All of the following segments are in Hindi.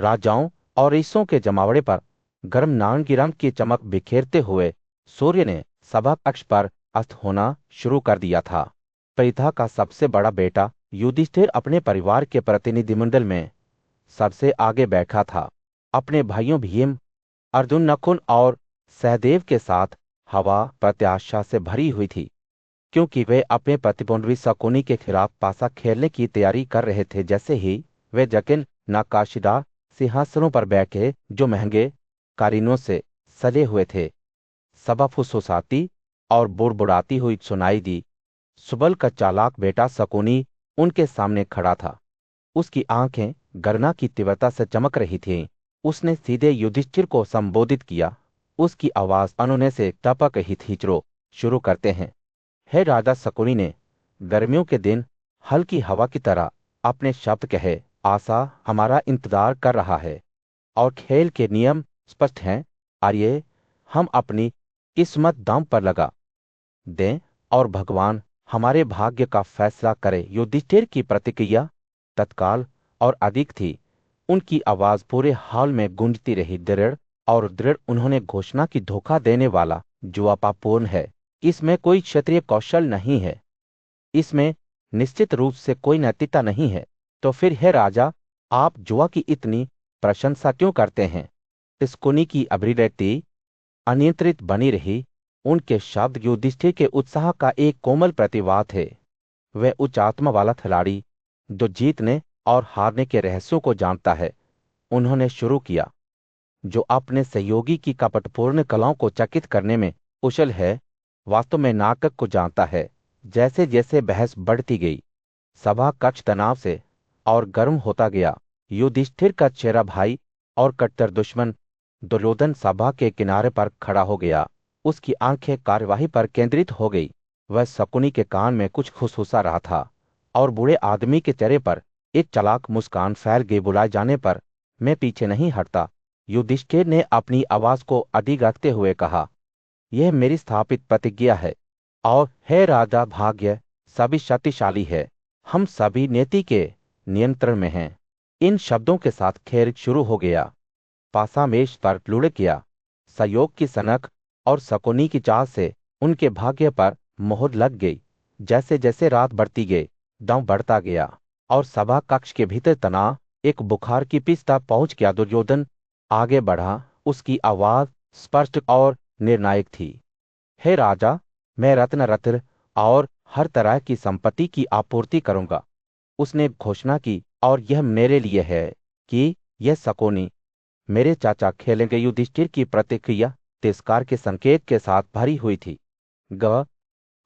राजाओं और ईसों के जमावड़े पर गर्म नारंगी की चमक बिखेरते हुए सूर्य ने सभा कक्ष पर अस्त होना शुरू कर दिया था। परिथा का सबसे बड़ा बेटा युधिष्ठिर अपने परिवार के प्रतिनिधिमंडल में सबसे आगे बैठा था। अपने भाइयों भीम, अर्जुन, नकुल और सहदेव के साथ हवा प्रत्याशा से भरी हुई थी, क्योंकि वे अपने प्रतिद्वंद्वी शकुनी के खिलाफ पासा खेलने की तैयारी कर रहे थे। जैसे ही वे जटिल नक्काशीदार सिंहासनों पर बैठे जो महंगे कालीनों से सजे हुए थे, सभा फुसफुसाती और बुड़बुड़ाती हुई सुनाई दी। सुबल का चालाक बेटा शकुनी उनके सामने खड़ा था। उसकी आंखें गणना की तीव्रता से चमक रही थीं। उसने सीधे युधिष्ठिर को संबोधित किया। उसकी आवाज अनहोनी से टपक रही थी। चलो शुरू करते हैं। हे राजा शकुनी ने गर्मियों के दिन हल्की हवा की तरह अपने शब्द कहे। आशा हमारा इंतजार कर रहा है और खेल के नियम स्पष्ट हैं। आइए हम अपनी किस्मत दांव पर लगा दें और भगवान हमारे भाग्य का फैसला करे। युधिष्ठिर की प्रतिक्रिया तत्काल और अधिक थी। उनकी आवाज पूरे हाल में गूंजती रही, दृढ़ और दृढ़। उन्होंने घोषणा की, धोखा देने वाला जुआपापूर्ण है। इसमें कोई क्षत्रिय कौशल नहीं है, इसमें निश्चित रूप से कोई नैतिकता नहीं है। तो फिर हे राजा, आप जुआ की इतनी प्रशंसा क्यों करते हैं? शकुनी की अभिव्यक्ति अनियंत्रित बनी रही। उनके शब्द युधिष्ठिर के उत्साह का एक कोमल प्रतिवाद थे। वह उच्च आत्मा वाला खिलाड़ी जो जीतने और हारने के रहस्यों को जानता है। उन्होंने शुरू किया, जो अपने सहयोगी की कपटपूर्ण कलाओं को चकित करने में कुशल है, वास्तव में नाटक को जानता है। जैसे जैसे बहस बढ़ती गई, सभा कक्ष तनाव से और गर्म होता गया। युधिष्ठिर का चेहरा भाई और कट्टर दुश्मन दुर्योधन सभा के किनारे पर खड़ा हो गया। उसकी आंखें कार्यवाही पर केंद्रित हो गई। वह शकुनी के कान में कुछ फुसफुसा रहा था और बूढ़े आदमी के चेहरे पर एक चालाक मुस्कान फैल गई। बुलाए जाने पर मैं पीछे नहीं हटता। युधिष्ठिर ने अपनी आवाज को अधिक रखते हुए कहा, यह मेरी स्थापित प्रतिज्ञा है। और हे राजा, भाग्य सभी शक्तिशाली है, हम सभी नीति के नियंत्रण में हैं। इन शब्दों के साथ खेल शुरू हो गया। पासा मेज पर लुढ़क गया। सहयोग की सनक और शकुनी की चाह से उनके भाग्य पर मोहर लग गई। जैसे जैसे रात बढ़ती गई, दांव बढ़ता गया और सभा कक्ष के भीतर तनाव एक बुखार की पिच तक पहुंच गया। दुर्योधन आगे बढ़ा। उसकी आवाज स्पष्ट और निर्णायक थी। हे राजा, मैं रत्न रत्न और हर तरह की संपत्ति की आपूर्ति करूंगा। उसने घोषणा की, और यह मेरे लिए है कि यह शकुनी मेरे चाचा खेलेंगे। युधिष्ठिर की प्रतिक्रिया तिरस्कार के संकेत के साथ भरी हुई थी।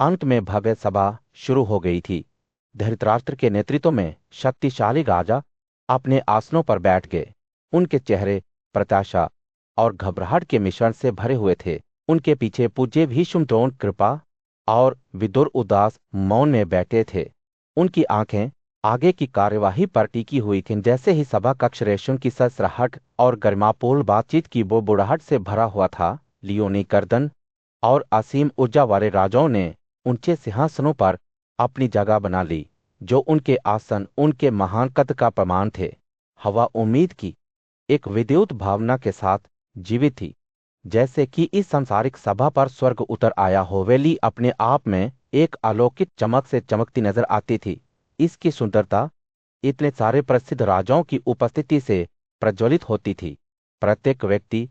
अंत में भव्य सभा शुरू हो गई थी। धृतराष्ट्र के नेतृत्व में शक्तिशाली राजा अपने आसनों पर बैठ गए। उनके चेहरे प्रत्याशा और घबराहट के मिश्रण से भरे हुए थे। उनके पीछे पूज्य भीष्म द्रोण कृपा और विदुर उदास मौन में बैठे थे। उनकी आंखें आगे की कार्यवाही पर टिकी हुई थीं। जैसे ही सभा कक्ष रेशम की ससराहट और गरिमापूर्ण बातचीत की बुड़बुड़ाहट से भरा हुआ था, लियोनी, कर्दन और असीम ऊर्जा वाले राजाओं ने ऊंचे सिंहासनों पर अपनी जगह बना ली। जो उनके आसन उनके महान कद का प्रमाण थे। हवा उम्मीद की एक विद्युत भावना के साथ जीवित थी, जैसे कि इस सांसारिक सभा पर स्वर्ग उतर आया हो। वेली अपने आप में एक अलौकिक चमक से चमकती नजर आती थी। इसकी सुंदरता इतने सारे प्रसिद्ध राजाओं की उपस्थिति से प्रज्वलित होती थी। प्रत्येक व्यक्ति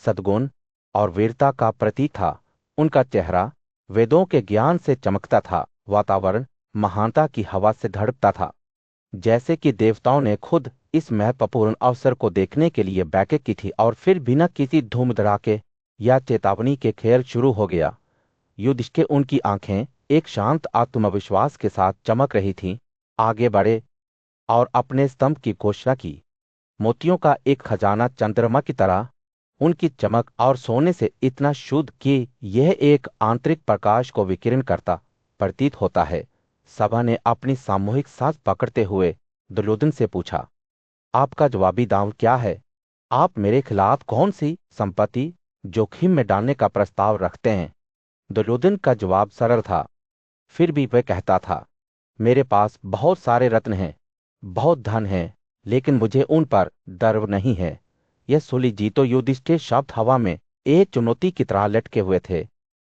सद्गुण और वीरता का प्रतीक था। उनका चेहरा वेदों के ज्ञान से चमकता था। वातावरण महानता की हवा से धड़कता था, जैसे कि देवताओं ने खुद इस महत्वपूर्ण अवसर को देखने के लिए बैठक की थी। और फिर बिना किसी धूम धड़ाके या चेतावनी के खेल शुरू हो गया। युधिष्ठिर, उनकी आंखें एक शांत आत्मविश्वास के साथ चमक रही थीं, आगे बढ़े और अपने स्तंभ की घोषणा की। मोतियों का एक खजाना चंद्रमा की तरह उनकी चमक और सोने से इतना शुद्ध कि यह एक आंतरिक प्रकाश को विकिरण करता प्रतीत होता है। सभा ने अपनी सामूहिक सांस पकड़ते हुए दुर्योधन से पूछा, आपका जवाबी दांव क्या है? आप मेरे खिलाफ कौन सी संपत्ति जोखिम में डालने का प्रस्ताव रखते हैं? दुर्योधन का जवाब सरल था, फिर भी वह कहता था, मेरे पास बहुत सारे रत्न हैं, बहुत धन है लेकिन मुझे उन पर गर्व नहीं है। यह सुली जीतो युधिष्ठिर शब्द हवा में एक चुनौती की तरह लटके हुए थे,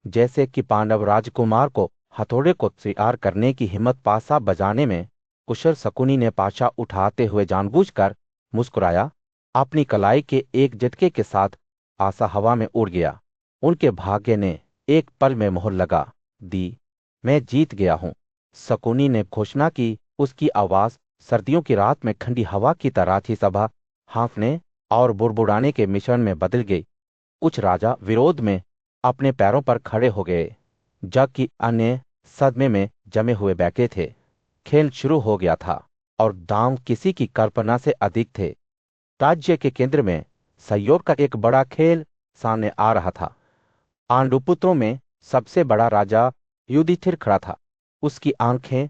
जैसे कि पांडव राजकुमार को हथौड़े को स्वीकार करने की हिम्मत पासा बजाने में कुशल शकुनी ने पाशा उठाते हुए जानबूझकर मुस्कुराया। अपनी कलाई के एक झटके के साथ पासा हवा में उड़ गया। उनके भाग्य ने एक पल में मोहर लगा दी। मैं जीत गया हूं, शकुनी ने घोषणा की। उसकी आवाज सर्दियों की रात में ठंडी हवा की तरह थी। सभा हाँफने और बुड़बुड़ाने के मिश्रण में बदल गई। कुछ राजा विरोध में अपने पैरों पर खड़े हो गए, जबकि अन्य सदमे में जमे हुए बैठे थे। खेल शुरू हो गया था और दांव किसी की कल्पना से अधिक थे। राज्य के केंद्र में सहयोग का एक बड़ा खेल सामने आ रहा था। पांडुपुत्रों में सबसे बड़ा राजा युधिष्ठिर खड़ा था। उसकी आंखें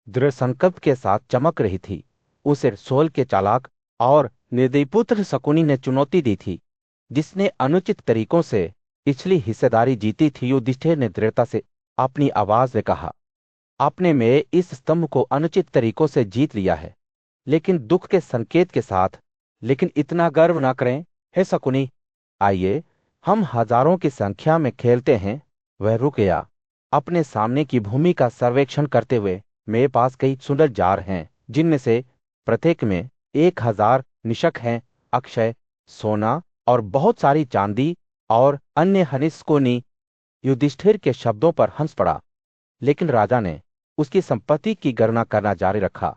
दृढ़ संकल्प के साथ चमक रही थी। उसे सोल के चालाक और निर्दयी पुत्र शकुनी ने चुनौती दी थी, जिसने अनुचित तरीकों से पिछली हिस्सेदारी जीती थी। युधिष्ठिर ने दृढ़ता से अपनी आवाज में कहा, आपने मेरे इस स्तंभ को अनुचित तरीकों से जीत लिया है, लेकिन दुख के संकेत के साथ। लेकिन इतना गर्व न करें, हे शकुनी। आइए, हम हजारों की संख्या में खेलते हैं। वह रुक गया। अपने सामने की भूमि का सर्वेक्षण करते हुए, मेरे पास कई सुंदर जार हैं, जिनमें से प्रत्येक में 1000 निशक हैं, अक्षय सोना और बहुत सारी चांदी और अन्य खनिजों। युधिष्ठिर के शब्दों पर हंस पड़ा, लेकिन राजा ने उसकी संपत्ति की गणना करना जारी रखा।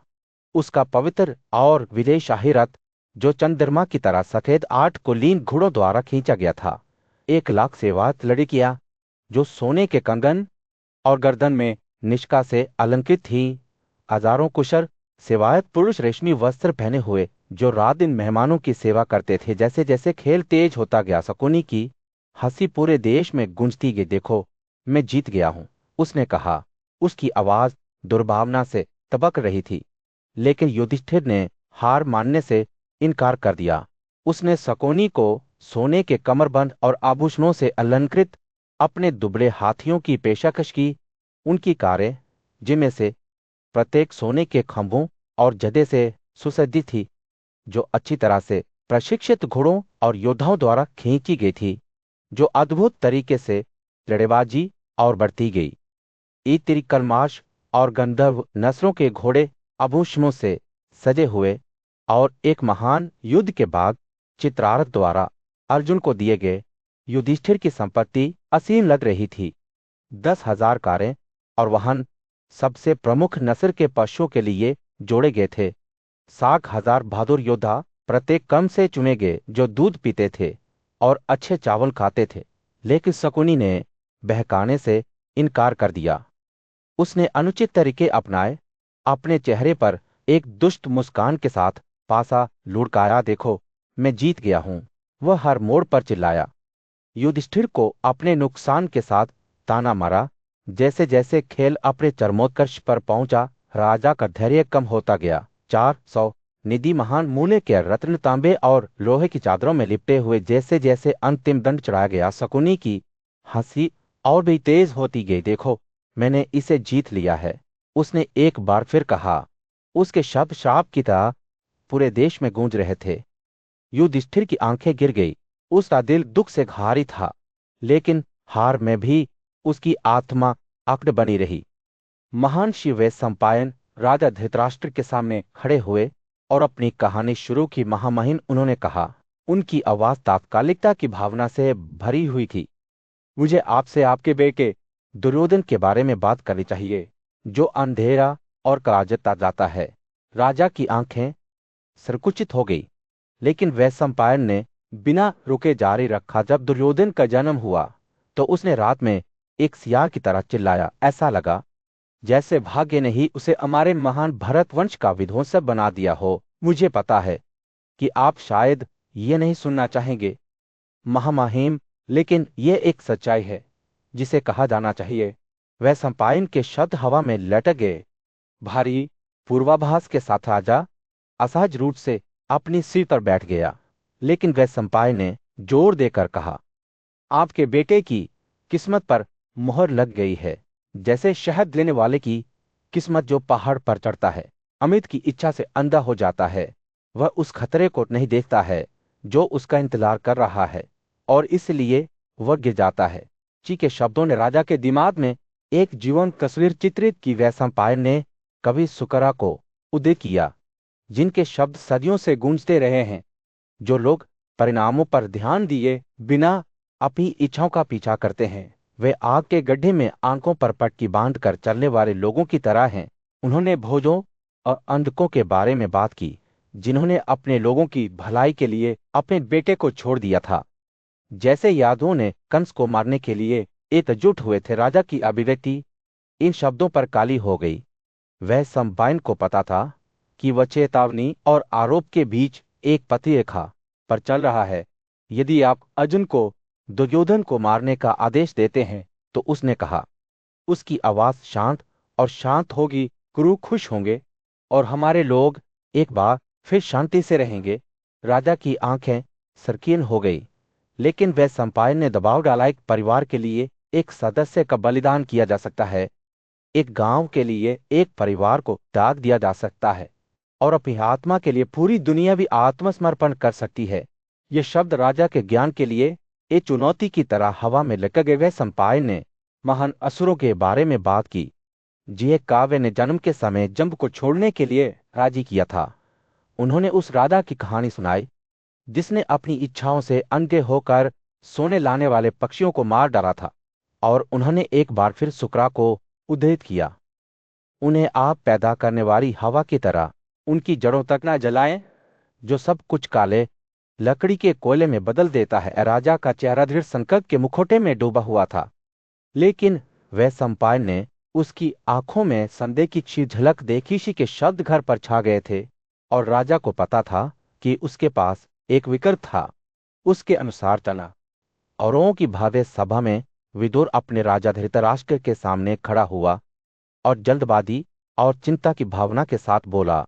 उसका पवित्र और विजयशाही रथ, जो चंद्रमा की तरह सफेद 8 कुलीन घोड़ों द्वारा खींचा गया था, 1,00,000 सेवायत लड़कियां जो सोने के कंगन और गर्दन में निष्का से अलंकृत थी, हजारों कुशल सेवायत पुरुष रेशमी वस्त्र पहने हुए, जो रात दिन मेहमानों की सेवा करते थे। जैसे जैसे खेल तेज होता गया, शकुनी की हंसी पूरे देश में गूंजती गई। देखो, मैं जीत गया हूं, उसने कहा। उसकी आवाज दुर्भावना से तबक रही थी, लेकिन युधिष्ठिर ने हार मानने से इनकार कर दिया। उसने शकुनी को सोने के कमरबंद और आभूषणों से अलंकृत अपने दुबले हाथियों की पेशकश की। उनकी कारें, जिनमें से प्रत्येक सोने के खंभों और जदे से सुसज्जित थी, जो अच्छी तरह से प्रशिक्षित घोड़ों और योद्धाओं द्वारा खींची गई थी, जो अद्भुत तरीके से लड़ेबाजी और बढ़ती गई। इतिरिकलमाश और गंधर्व नस्लों के घोड़े आभूषणों से सजे हुए, और एक महान युद्ध के बाद चित्रारथ द्वारा अर्जुन को दिए गए युधिष्ठिर की संपत्ति असीम लग रही थी। 10,000 कारें और वाहन सबसे प्रमुख नस्ल के पशुओं के लिए जोड़े गए थे। 60,000 बहादुर योद्धा, प्रत्येक कम से चुने गए, जो दूध पीते थे और अच्छे चावल खाते थे। लेकिन शकुनी ने बहकाने से इनकार कर दिया। उसने अनुचित तरीके अपनाए। अपने चेहरे पर एक दुष्ट मुस्कान के साथ पासा लुढ़काया। देखो, मैं जीत गया हूं, वह हर मोड़ पर चिल्लाया। युधिष्ठिर को अपने नुकसान के साथ ताना मारा। जैसे जैसे खेल अपने चरमोत्कर्ष पर पहुंचा, राजा का धैर्य कम होता गया। 400 निधि महान मूल्य के रत्न, तांबे और लोहे की चादरों में लिपटे हुए जैसे जैसे अंतिम दंड चढ़ाया गया, शकुनी की हंसी और भी तेज होती गई। देखो, मैंने इसे जीत लिया है, उसने एक बार फिर कहा। उसके शब्द श्राप की तरह पूरे देश में गूंज रहे थे। युधिष्ठिर की आंखें गिर गई। उसका दिल दुख से घारी था, लेकिन हार में भी उसकी आत्मा अकड़ बनी रही। महान शिव सम्पायन राजा धृतराष्ट्र के सामने खड़े हुए और अपनी कहानी शुरू की। महामहिम, उन्होंने कहा। उनकी आवाज तात्कालिकता की भावना से भरी हुई थी। मुझे आपसे आपके बेटे दुर्योधन के बारे में बात करनी चाहिए, जो अंधेरा और कराजता जाता है। राजा की आंखें संकुचित हो गई, लेकिन वैशंपायन ने बिना रुके जारी रखा। जब दुर्योधन का जन्म हुआ, तो उसने रात में एक सियार की तरह चिल्लाया। ऐसा लगा जैसे भाग्य ने ही उसे हमारे महान भरत वंश का विध्वंसक बना दिया हो। मुझे पता है कि आप शायद ये नहीं सुनना चाहेंगे, महामहिम, लेकिन यह एक सच्चाई है जिसे कहा जाना चाहिए। वैशंपायन के शब्द हवा में लटक गए। भारी पूर्वाभास के साथ राजा असहज रूप से अपनी सीट पर बैठ गया, लेकिन वैशंपायन ने जोर देकर कहा, आपके बेटे की किस्मत पर मोहर लग गई है, जैसे शहद लेने वाले की किस्मत जो पहाड़ पर चढ़ता है, अमित की इच्छा से अंधा हो जाता है। वह उस खतरे को नहीं देखता है जो उसका इंतजार कर रहा है, और इसलिए वह गिर जाता है। ची के शब्दों ने राजा के दिमाग में एक जीवंत तस्वीर चित्रित की। वैशंपायर ने कवि सुकरा को उदय किया, जिनके शब्द सदियों से गूंजते रहे हैं। जो लोग परिणामों पर ध्यान दिए बिना अपनी इच्छाओं का पीछा करते हैं, वे आग के गड्ढे में आंखों पर पट्टी बांधकर चलने वाले लोगों की तरह हैं। उन्होंने भोजों और अंधकों के बारे में बात की, जिन्होंने अपने लोगों की भलाई के लिए अपने बेटे को छोड़ दिया था। जैसे यादवों ने कंस को मारने के लिए एकजुट हुए थे, राजा की अभिव्यक्ति इन शब्दों पर काली हो गई। वह संपायन को पता था कि वह चेतावनी और आरोप के बीच एक पतली रेखा पर चल रहा है। यदि आप अर्जुन को दुर्योधन को मारने का आदेश देते हैं, तो उसने कहा, उसकी आवाज शांत और शांत होगी, कुरु खुश होंगे और हमारे लोग एक बार फिर शांति से रहेंगे। राजा की आंखें सरकीन हो गई, लेकिन वह संपायन ने दबाव डाला, एक परिवार के लिए एक सदस्य का बलिदान किया जा सकता है, एक गांव के लिए एक परिवार को त्याग दिया जा सकता है, और अपनी आत्मा के लिए पूरी दुनिया भी आत्मसमर्पण कर सकती है। ये शब्द राजा के ज्ञान के लिए एक चुनौती की तरह हवा में लटक गए। वह संपायन ने महान असुरों के बारे में बात की, जिन्हें काव्य ने जन्म के समय जंब को छोड़ने के लिए राजी किया था। उन्होंने उस राजा की कहानी सुनाई जिसने अपनी इच्छाओं से अंधे होकर सोने लाने वाले पक्षियों को मार डाला था, और उन्होंने एक बार फिर सुकरा को उद्धृत किया, उन्हें आप पैदा करने वाली हवा की तरह उनकी जड़ों तक न जलाएं, जो सब कुछ काले लकड़ी के कोयले में बदल देता है। राजा का चेहरा दृढ़ संकल्प के मुखौटे में डूबा हुआ था, लेकिन वह संपायन ने उसकी आंखों में संदेह की सी झलक देखी। सी के शब्द घर पर छा गए थे, और राजा को पता था कि उसके पास एक विकल्प था, उसके अनुसार चला। औरों की भव्य सभा में विदुर अपने राजा धृतराष्ट्र के सामने खड़ा हुआ और जल्दबाजी और चिंता की भावना के साथ बोला,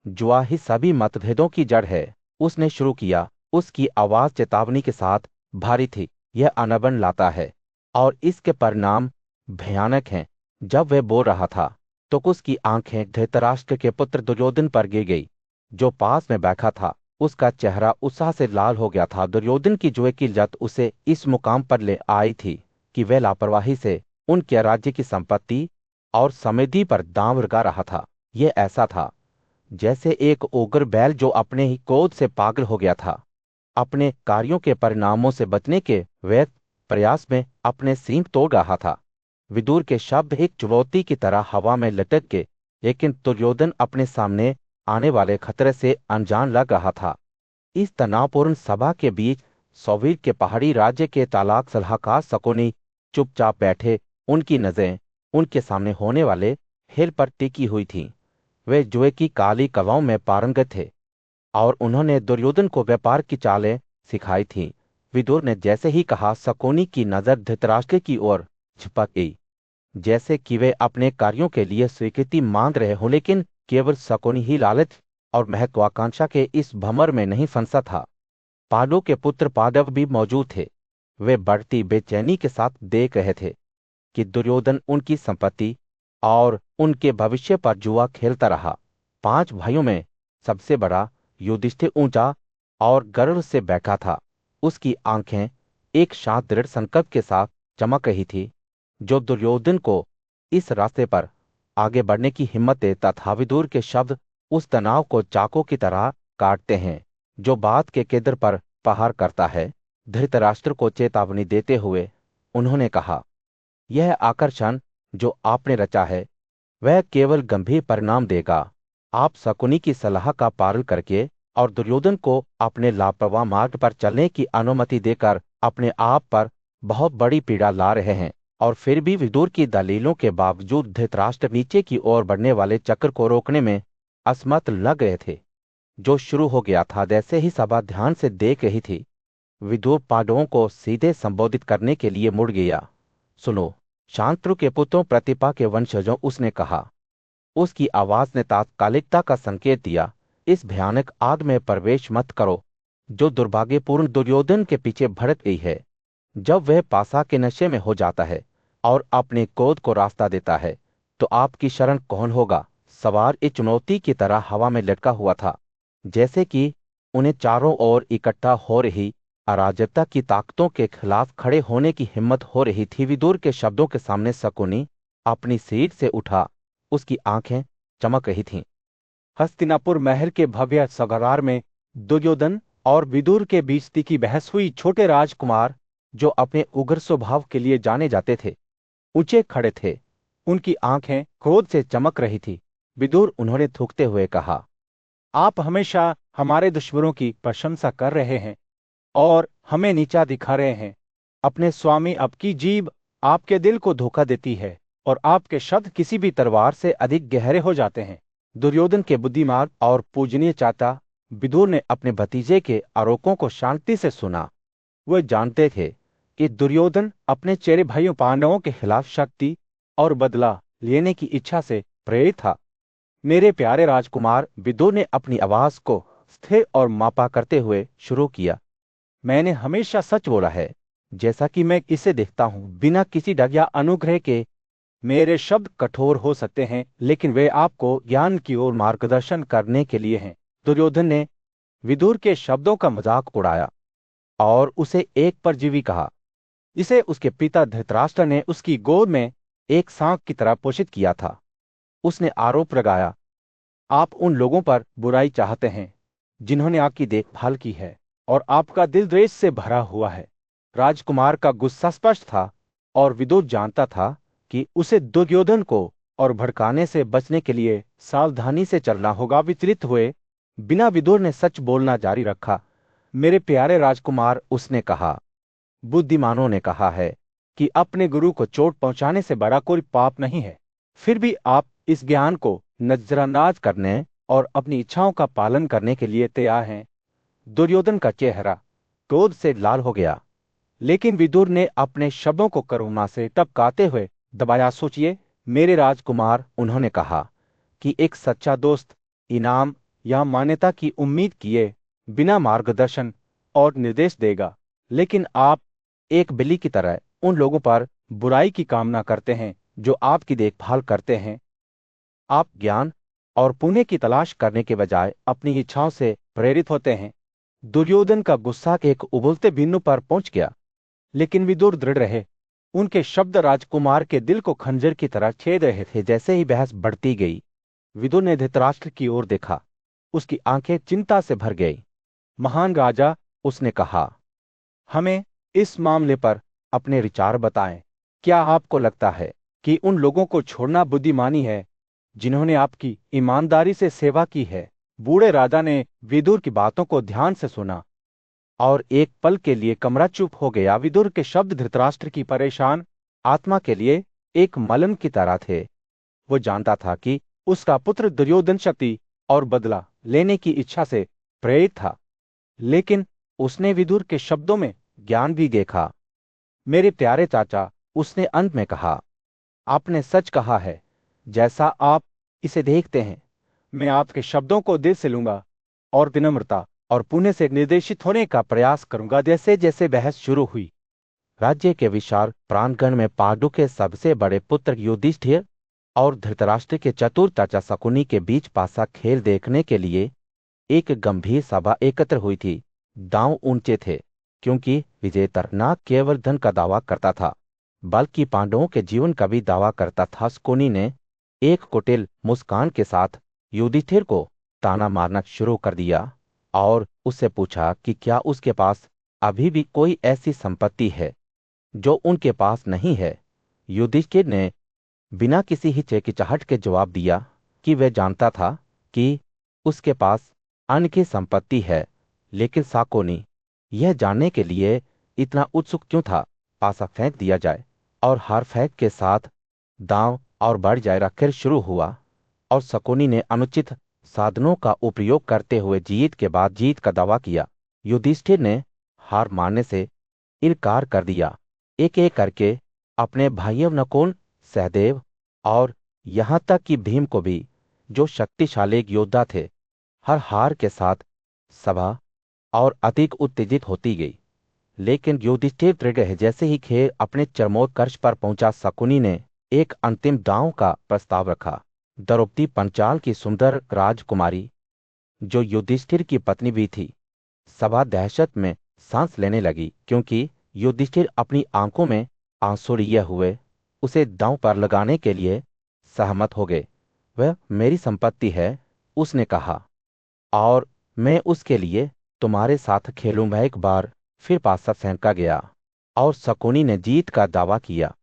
जुआ ही सभी मतभेदों की जड़ है। उसने शुरू किया। उसकी आवाज चेतावनी के साथ भारी थी। यह अनबन लाता है और इसके परिणाम भयानक हैं। जब वह बोल रहा था तो उसकी आंखें धृतराष्ट्र के पुत्र दुर्योधन पर गिर गई, जो पास में बैठा था। उसका चेहरा उत्साह से लाल हो गया था। दुर्योधन की जुए की लत उसे इस मुकाम पर ले आई थी कि वह लापरवाही से उनके राज्य की संपत्ति और समृद्धि पर दांव लगा रहा था। यह ऐसा था जैसे एक ओगर बैल जो अपने ही क्रोध से पागल हो गया था, अपने कार्यों के परिणामों से बचने के व्यर्थ प्रयास में अपने सींग तोड़ रहा था। विदुर के शब्द एक चुनौती की तरह हवा में लटक के, लेकिन दुर्योधन अपने सामने आने वाले खतरे से अनजान लग रहा था। इस तनावपूर्ण सभा के बीच सौवीर के पहाड़ी राज्य के चालाक सलाहकार शकुनी चुपचाप बैठे। उनकी नजरें उनके सामने होने वाले खेल पर टिकी हुई थीं। वे जुए की काली कवाओं में पारंगत थे, और उन्होंने दुर्योधन को व्यापार की चालें सिखाई थीं। विदुर ने जैसे ही कहा, शकुनी की नजर धृतराष्ट्र की ओर झपक गई, जैसे कि वे अपने कार्यों के लिए स्वीकृति मांग रहे हों। लेकिन केवल शकुनी ही लालच और महत्वाकांक्षा के इस भंवर में नहीं फंसा था। पांडु के पुत्र पांडव भी मौजूद थे। वे बढ़ती बेचैनी के साथ देख रहे थे कि दुर्योधन उनकी संपत्ति और उनके भविष्य पर जुआ खेलता रहा। 5 भाइयों में सबसे बड़ा युधिष्ठिर ऊंचा और गर्व से बैठा था। उसकी आंखें एक शांत दृढ़ संकल्प के साथ चमक रही थी, जो दुर्योधन को इस रास्ते पर आगे बढ़ने की हिम्मत देता था। विदुर के शब्द उस तनाव को चाकू की तरह काटते हैं जो बात के केंद्र पर प्रहार करता है। धृतराष्ट्र को चेतावनी देते हुए उन्होंने कहा, यह आकर्षण जो आपने रचा है वह केवल गंभीर परिणाम देगा। आप शकुनी की सलाह का पालन करके और दुर्योधन को अपने लापरवाह मार्ग पर चलने की अनुमति देकर अपने आप पर बहुत बड़ी पीड़ा ला रहे हैं। और फिर भी विदुर की दलीलों के बावजूद धृतराष्ट्र नीचे की ओर बढ़ने वाले चक्र को रोकने में असमर्थ लग रहे थे। जो शुरू हो गया था। जैसे ही सभा ध्यान से देख रही थी, विदुर पांडवों को सीधे संबोधित करने के लिए मुड़ गया। सुनो, शांतनु के पुत्रों, प्रतिपा के वंशजों, उसने कहा। उसकी आवाज ने तात्कालिकता का संकेत दिया। इस भयानक आग में प्रवेश मत करो जो दुर्भाग्यपूर्ण दुर्योधन के पीछे भड़क गई है। जब वह पासा के नशे में हो जाता है और अपने क्रोध को रास्ता देता है, तो आपकी शरण कौन होगा? सवार एक चुनौती की तरह हवा में लटका हुआ था। जैसे कि उन्हें चारों ओर इकट्ठा हो रही अराजकता की ताकतों के खिलाफ खड़े होने की हिम्मत हो रही थी। विदुर के शब्दों के सामने शकुनी अपनी सीट से उठा। उसकी आंखें चमक रही थीं। हस्तिनापुर महल के भव्य सभागार में दुर्योधन और विदुर के बीच तीखी बहस हुई। छोटे राजकुमार, जो अपने उग्र स्वभाव के लिए जाने जाते थे, ऊंचे खड़े थे। उनकी आंखें क्रोध से चमक रही थी। विदुर, उन्होंने थूकते हुए कहा, आप हमेशा हमारे दुश्मनों की प्रशंसा कर रहे हैं और हमें नीचा दिखा रहे हैं। अपने स्वामी, आपकी जीभ आपके दिल को धोखा देती है और आपके शब्द किसी भी तलवार से अधिक गहरे हो जाते हैं। दुर्योधन के बुद्धिमान और पूजनीय चाचा विदुर ने अपने भतीजे के आरोपों को शांति से सुना। वे जानते थे कि दुर्योधन अपने चेले भाइयों पांडवों के खिलाफ शक्ति और बदला लेने की इच्छा से प्रेरित था। मेरे प्यारे राजकुमार, विदुर ने अपनी आवाज को स्थिर और मापा करते हुए शुरू किया, मैंने हमेशा सच बोला है, जैसा कि मैं इसे देखता हूं, बिना किसी डर या अनुग्रह के। मेरे शब्द कठोर हो सकते हैं, लेकिन वे आपको ज्ञान की ओर मार्गदर्शन करने के लिए हैं। दुर्योधन ने विदुर के शब्दों का मजाक उड़ाया और उसे एक परजीवी कहा। इसे उसके पिता धृतराष्ट्र ने उसकी गोद में एक सांप की तरह पोषित किया था। उसने आरोप लगाया, आप उन लोगों पर बुराई चाहते हैं जिन्होंने आपकी देखभाल की है, और आपका दिल द्वेष से भरा हुआ है। राजकुमार का गुस्सा स्पष्ट था और विदुर जानता था कि उसे दुर्योधन को और भड़काने से बचने के लिए सावधानी से चलना होगा। विचलित हुए बिना विदुर ने सच बोलना जारी रखा। मेरे प्यारे राजकुमार, उसने कहा, बुद्धिमानों ने कहा है कि अपने गुरु को चोट पहुंचाने से बड़ा कोई पाप नहीं है। फिर भी आप इस ज्ञान को नजरअंदाज करने और अपनी इच्छाओं का पालन करने के लिए तैयार हैं। दुर्योधन का चेहरा क्रोध से लाल हो गया, लेकिन विदुर ने अपने शब्दों को करुणा से टपकाते हुए दबाया। सोचिए मेरे राजकुमार, उन्होंने कहा, कि एक सच्चा दोस्त इनाम या मान्यता की उम्मीद किए बिना मार्गदर्शन और निर्देश देगा, लेकिन आप एक बिल्ली की तरह उन लोगों पर बुराई की कामना करते हैं जो आपकी देखभाल करते हैं। आप ज्ञान और पुण्य की तलाश करने के बजाय अपनी इच्छाओं से प्रेरित होते हैं। दुर्योधन का गुस्सा एक उबलते बिंदु पर पहुंच गया, लेकिन विदुर दृढ़ रहे। उनके शब्द राजकुमार के दिल को खंजर की तरह छेद रहे थे। जैसे ही बहस बढ़ती गई, विदुर ने धृतराष्ट्र की ओर देखा। उसकी आंखें चिंता से भर गई। महान राजा, उसने कहा, हमें इस मामले पर अपने विचार बताएं। क्या आपको लगता है कि उन लोगों को छोड़ना बुद्धिमानी है जिन्होंने आपकी ईमानदारी से सेवा की है? बूढ़े राजा ने विदुर की बातों को ध्यान से सुना और एक पल के लिए कमरा चुप हो गया। विदुर के शब्द धृतराष्ट्र की परेशान आत्मा के लिए एक मलन की तरह थे। वो जानता था कि उसका पुत्र दुर्योधन शक्ति और बदला लेने की इच्छा से प्रेरित था, लेकिन उसने विदुर के शब्दों में ज्ञान भी देखा। मेरे प्यारे चाचा, उसने अंत में कहा, आपने सच कहा है। जैसा आप इसे देखते हैं, मैं आपके शब्दों को दिल से लूंगा और विनम्रता और पुण्य से निर्देशित होने का प्रयास करूंगा। जैसे जैसे बहस शुरू हुई, राज्य के विशाल प्रांगण में पांडु के सबसे बड़े पुत्र युधिष्ठिर और धृतराष्ट्र के चतुर चाचा शकुनी के बीच पासा खेल देखने के लिए एक गंभीर सभा एकत्र हुई थी। दांव ऊंचे थे, क्योंकि विजेता न केवल धन का दावा करता था, बल्कि पांडवों के जीवन का भी दावा करता था। शकुनी ने एक कुटिल मुस्कान के साथ युधिष्ठिर को ताना मारना शुरू कर दिया और उससे पूछा कि क्या उसके पास अभी भी कोई ऐसी संपत्ति है जो उनके पास नहीं है। युधिष्ठिर ने बिना किसी हिचकिचाहट के जवाब दिया कि वह जानता था कि उसके पास अन्न की संपत्ति है, लेकिन शकुनी यह जानने के लिए इतना उत्सुक क्यों था। पासा फेंक दिया जाए और हार फेंक के साथ दांव और बढ़ जाए रखेल शुरू हुआ, और शकुनी ने अनुचित साधनों का उपयोग करते हुए जीत के बाद जीत का दावा किया। युधिष्ठिर ने हार मानने से इनकार कर दिया। एक एक करके अपने भाइयों नकुल, सहदेव और यहां तक कि भीम को भी, जो शक्तिशाली योद्धा थे, हर हार के साथ सभा और अधिक उत्तेजित होती गई। लेकिन युधिष्ठिर दृढ़ रहे। जैसे ही खेल अपने चरमोत्कर्ष पर पहुंचा, शकुनी ने एक अंतिम दांव का प्रस्ताव रखा। द्रौपदी पंचाल की सुंदर राजकुमारी जो युधिष्ठिर की पत्नी भी थी। सभा दहशत में सांस लेने लगी, क्योंकि युधिष्ठिर अपनी आंखों में आंसू लिए हुए उसे दांव पर लगाने के लिए सहमत हो गए। वह मेरी संपत्ति है, उसने कहा, और मैं उसके लिए तुम्हारे साथ खेलूंगा। एक बार फिर पासा फेंका गया और शकुनी ने जीत का दावा किया।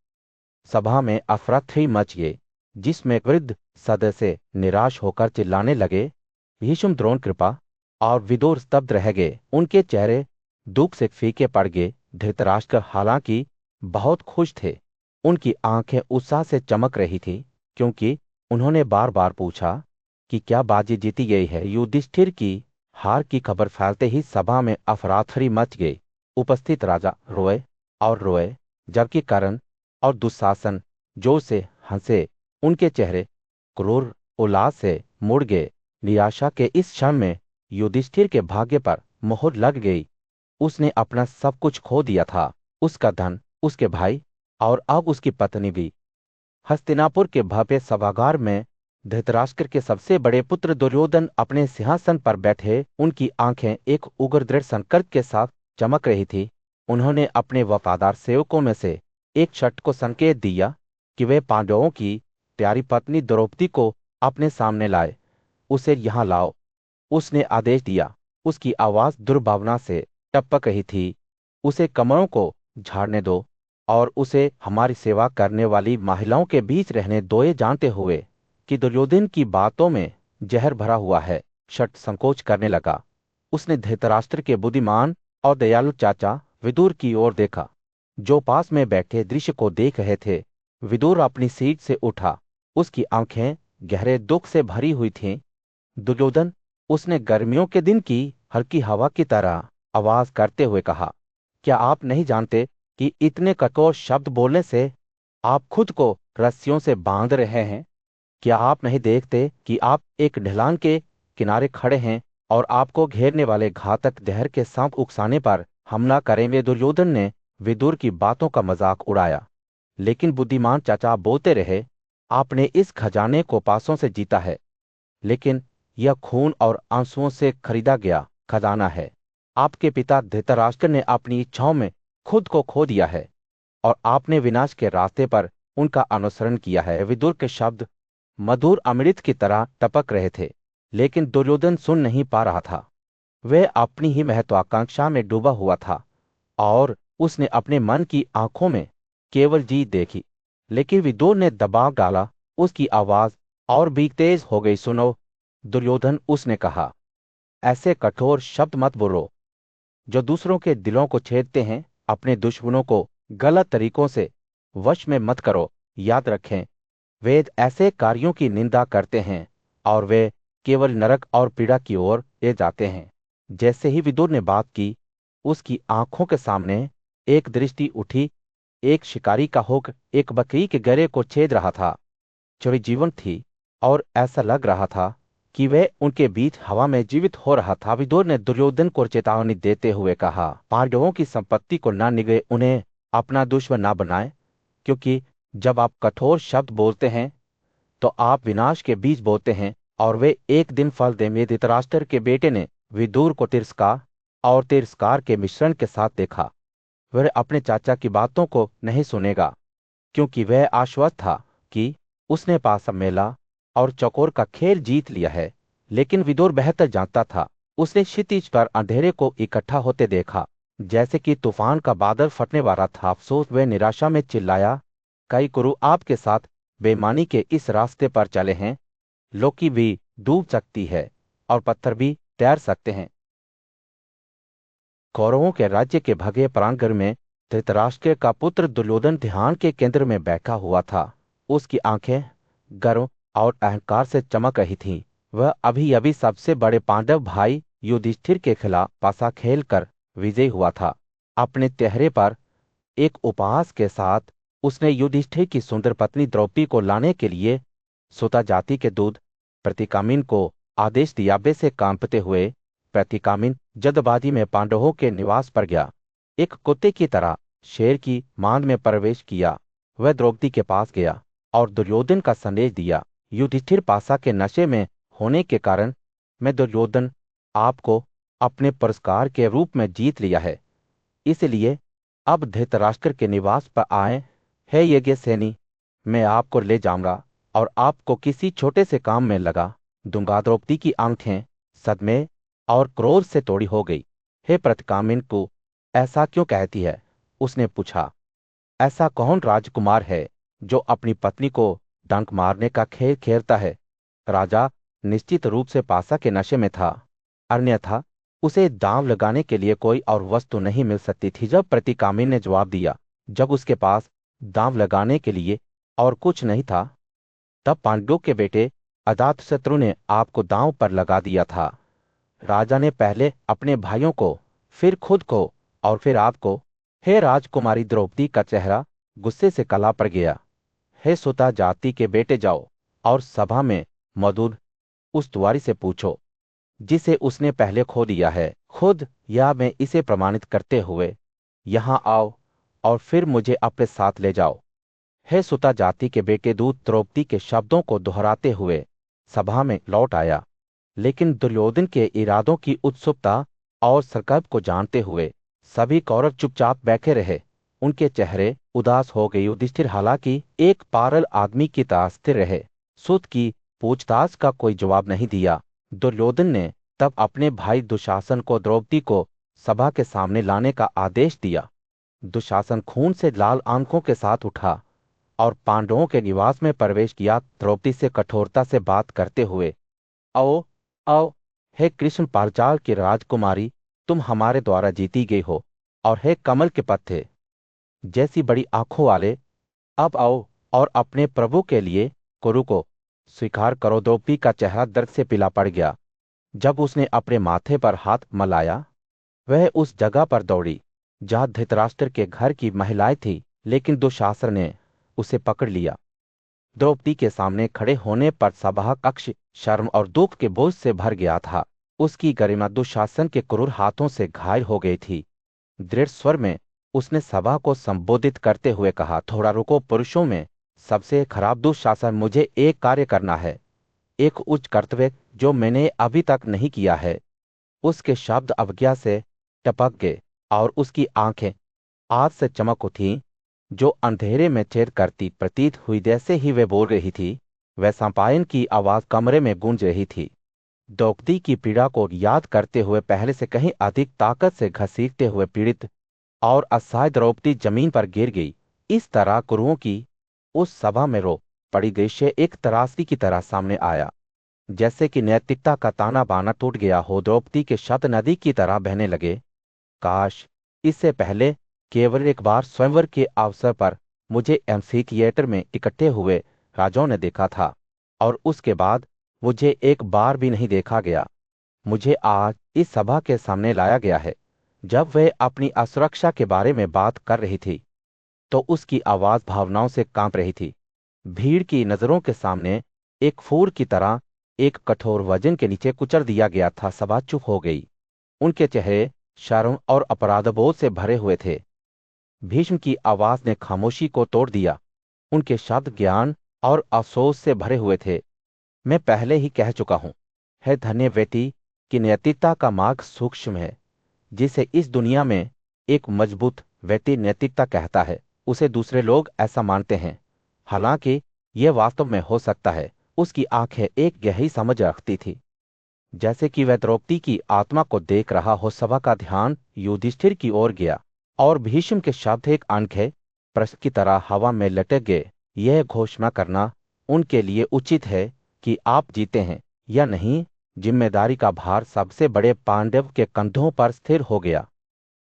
सभा में अफरा-तफरी मच गई, जिसमें वृद्ध सदस्य निराश होकर चिल्लाने लगे। भीष्म, द्रोण, कृपा और विदुर स्तब्ध रह गए। उनके चेहरे दुख से फीके पड़ गए। धृतराष्ट्र हालांकि बहुत खुश थे, उनकी आंखें उत्साह से चमक रही थी, क्योंकि उन्होंने बार बार पूछा कि क्या बाजी जीती गई है। युधिष्ठिर की हार की खबर फैलते ही सभा में अफरा-तफरी मच गई। उपस्थित राजा रोए और रोए, जबकि कर्ण और दुशासन जोर से हंसे। उनके चेहरे क्रूर उल्लास से मुड़ गए। निराशा के इस क्षण में युधिष्ठिर के भाग्य पर मोहर लग गई। उसने अपना सब कुछ खो दिया था, उसका धन, उसके भाई और अब उसकी पत्नी भी। हस्तिनापुर के भव्य सभागार में धृतराष्ट्र के सबसे बड़े पुत्र दुर्योधन अपने सिंहासन पर बैठे। उनकी आंखें एक उग्र दृढ़ संकल्प के साथ चमक रही थी। उन्होंने अपने वफादार सेवकों में से एक शठ को संकेत दिया कि वे पांडवों की प्यारी पत्नी द्रौपदी को अपने सामने लाए। उसे यहाँ लाओ, उसने आदेश दिया। उसकी आवाज दुर्भावना से टपक रही थी। उसे कमरों को झाड़ने दो और उसे हमारी सेवा करने वाली महिलाओं के बीच रहने दो। ये जानते हुए कि दुर्योधन की बातों में जहर भरा हुआ है, शठ संकोच करने लगा। उसने धृतराष्ट्र के बुद्धिमान और दयालु चाचा विदुर की ओर देखा, जो पास में बैठे दृश्य को देख रहे थे। विदुर अपनी सीट से उठा, उसकी आंखें गहरे दुख से भरी हुई थीं। दुर्योधन, उसने गर्मियों के दिन की हल्की हवा की तरह आवाज करते हुए कहा, क्या आप नहीं जानते कि इतने कठोर शब्द बोलने से आप खुद को रस्सियों से बांध रहे हैं? क्या आप नहीं देखते कि आप एक ढलान के किनारे खड़े हैं और आपको घेरने वाले घातक जहर के सांप उकसाने पर हमला करेंगे? दुर्योधन ने विदुर की बातों का मजाक उड़ाया, लेकिन बुद्धिमान चाचा बोलते रहे, आपने इस खजाने को पासों से जीता है, लेकिन यह खून और आंसुओं से खरीदा गया खजाना है। आपके पिता धृतराष्ट्र ने अपनी इच्छाओं में खुद को खो दिया है और आपने विनाश के रास्ते पर उनका अनुसरण किया है। विदुर के शब्द मधुर अमृत की तरह टपक रहे थे, लेकिन दुर्योधन सुन नहीं पा रहा था। वह अपनी ही महत्वाकांक्षा में डूबा हुआ था और उसने अपने मन की आंखों में केवल जीत देखी। लेकिन विदुर ने दबाव डाला, उसकी आवाज और भी तेज हो गई। सुनो दुर्योधन, उसने कहा, ऐसे कठोर शब्द मत बोलो जो दूसरों के दिलों को छेदते हैं। अपने दुश्मनों को गलत तरीकों से वश में मत करो। याद रखें, वेद ऐसे कार्यों की निंदा करते हैं और वे केवल नरक और पीड़ा की ओर ले जाते हैं। जैसे ही विदुर ने बात की, उसकी आंखों के सामने एक दृष्टि उठी। एक शिकारी का हुक एक बकरी के गले को छेद रहा था। छवि जीवंत थी और ऐसा लग रहा था कि वह उनके बीच हवा में जीवित हो रहा था। विदुर ने दुर्योधन को चेतावनी देते हुए कहा, पांडवों की संपत्ति को न निगले, उन्हें अपना दुश्मन न बनाए, क्योंकि जब आप कठोर शब्द बोलते हैं तो आप विनाश के बीज बोते हैं और वे एक दिन फल देंगे। धृतराष्ट्र के बेटे ने विदुर को तिरस्कार और तिरस्कार के मिश्रण के साथ देखा। वह अपने चाचा की बातों को नहीं सुनेगा, क्योंकि वह आश्वस्त था कि उसने पासा मेला और चकोर का खेल जीत लिया है। लेकिन विदुर बेहतर जानता था। उसने क्षितिज पर अंधेरे को इकट्ठा होते देखा, जैसे कि तूफान का बादल फटने वाला था। अफसोस, वह निराशा में चिल्लाया, कई कुरु आपके साथ बेईमानी के इस रास्ते पर चले हैं। लोकी भी डूब सकती है और पत्थर भी तैर सकते हैं। कौरवों के राज्य के भव्य प्रांगण में धृतराष्ट्र का पुत्र दुर्योधन ध्यान के केंद्र में बैठा हुआ था। उसकी आंखें गर्व और अहंकार से चमक रही थीं। वह अभी अभी सबसे बड़े पांडव भाई युधिष्ठिर के खिलाफ पासा खेलकर विजयी हुआ था। अपने चेहरे पर एक उपहास के साथ उसने युधिष्ठिर की सुंदर पत्नी द्रौपदी को लाने के लिए सुता जाति के दूत प्रतिकामिन को आदेश दिया। वे से कांपते हुए प्रतिकामिन जल्दबाजी में पांडवों के निवास पर गया। एक कुत्ते की तरह शेर की मांद में प्रवेश किया। वह द्रौपदी के पास गया और दुर्योधन का संदेश दिया। युधिष्ठिर पासा के नशे में होने के कारण मैं दुर्योधन आपको अपने पुरस्कार के रूप में जीत लिया है, इसलिए अब धृतराष्ट्र के निवास पर आए। हे यज्ञ सेनी, मैं आपको ले जाऊंगा और आपको किसी छोटे से काम में लगा दूंगा। द्रौपदी की आंखें सदमे और क्रोध से तोड़ी हो गई। हे प्रतिकामिन को ऐसा क्यों कहती है? उसने पूछा। ऐसा कौन राजकुमार है जो अपनी पत्नी को डंक मारने का खेल खेलता है? राजा निश्चित रूप से पासा के नशे में था, अन्यथा उसे दांव लगाने के लिए कोई और वस्तु नहीं मिल सकती थी। जब प्रतिकामिन ने जवाब दिया, जब उसके पास दांव लगाने के लिए और कुछ नहीं था, तब पांडवों के बेटे अजातशत्रु ने आपको दांव पर लगा दिया था। राजा ने पहले अपने भाइयों को, फिर खुद को और फिर आपको। हे राजकुमारी द्रौपदी का चेहरा गुस्से से कला पड़ गया। हे सुता जाति के बेटे, जाओ और सभा में मौजूद उस दुआरी से पूछो जिसे उसने पहले खो दिया है, खुद या मैं इसे प्रमाणित करते हुए यहां आओ और फिर मुझे अपने साथ ले जाओ। हे सुता जाति के बेटे, दूत द्रौपदी के शब्दों को दोहराते हुए सभा में लौट आया। लेकिन दुर्योधन के इरादों की उत्सुकता और संकल्प को जानते हुए सभी कौरव चुपचाप बैठे रहे। उनके चेहरे उदास हो गए। युधिष्ठिर हालांकि एक पागल आदमी की तरह स्थिर रहे। सुत की पूछताछ का कोई जवाब नहीं दिया। दुर्योधन ने तब अपने भाई दुशासन को द्रौपदी को सभा के सामने लाने का आदेश दिया। दुशासन खून से लाल आंखों के साथ उठा और पांडवों के निवास में प्रवेश किया। द्रौपदी से कठोरता से बात करते हुए, आओ आओ, हे कृष्ण पांचाल की राजकुमारी, तुम हमारे द्वारा जीती गई हो। और हे कमल के पत्ते जैसी बड़ी आंखों वाले, अब आओ और अपने प्रभु के लिए कुरु को स्वीकार करो। द्रौपदी का चेहरा दर्द से पीला पड़ गया। जब उसने अपने माथे पर हाथ मलाया, वह उस जगह पर दौड़ी जहां धृतराष्ट्र के घर की महिलाएं थी, लेकिन दुशासन ने उसे पकड़ लिया। द्रौपदी के सामने खड़े होने पर सभा कक्ष शर्म और दुख के बोझ से भर गया था। उसकी गरिमा दुशासन के क्रूर हाथों से घायल हो गई थी। दृढ़ स्वर में उसने सभा को संबोधित करते हुए कहा, थोड़ा रुको पुरुषों में सबसे खराब दुशासन, मुझे एक कार्य करना है, एक उच्च कर्तव्य जो मैंने अभी तक नहीं किया है। उसके शब्द अवज्ञा से टपक गए और उसकी आंखें आज से चमक उठी जो अंधेरे में छेद करती प्रतीत हुई। जैसे ही वे बोल रही थी, वैसा पायन की आवाज कमरे में गूंज रही थी। द्रौपदी की पीड़ा को याद करते हुए पहले से कहीं अधिक ताकत से घसीटते हुए पीड़ित और असहाय द्रौपदी जमीन पर गिर गई। इस तरह कुरुओं की उस सभा में रो पड़ी दृश्य एक त्रासदी की तरह सामने आया, जैसे कि नैतिकता का ताना बाना टूट गया हो। द्रौपदी के शब्द नदी की तरह बहने लगे। काश इससे पहले केवल एक बार स्वयंवर के अवसर पर मुझे एम्फी थिएटर में इकट्ठे हुए राजाओं ने देखा था, और उसके बाद मुझे एक बार भी नहीं देखा गया। मुझे आज इस सभा के सामने लाया गया है। जब वह अपनी असुरक्षा के बारे में बात कर रही थी, तो उसकी आवाज भावनाओं से कांप रही थी। भीड़ की नजरों के सामने एक फूल की तरह एक कठोर वजन के नीचे कुचल दिया गया था। सभा चुप हो गई। उनके चेहरे शर्म और अपराधबोध से भरे हुए थे। भीष्म की आवाज ने खामोशी को तोड़ दिया। उनके शब्द ज्ञान और अफसोस से भरे हुए थे। मैं पहले ही कह चुका हूं, है धन्य व्यक्ति कि नैतिकता का मार्ग सूक्ष्म है। जिसे इस दुनिया में एक मजबूत व्यक्ति नैतिकता कहता है, उसे दूसरे लोग ऐसा मानते हैं। हालांकि यह वास्तव में हो सकता है। उसकी आंखें एक गहरी समझ रखती थी, जैसे कि वह द्रौपदी की आत्मा को देख रहा हो। सभा का ध्यान युधिष्ठिर की ओर गया और भीष्म के शब्द एक अनखे प्रश्न की तरह हवा में लटक गए। यह घोषणा करना उनके लिए उचित है कि आप जीते हैं या नहीं। जिम्मेदारी का भार सबसे बड़े पांडव के कंधों पर स्थिर हो गया।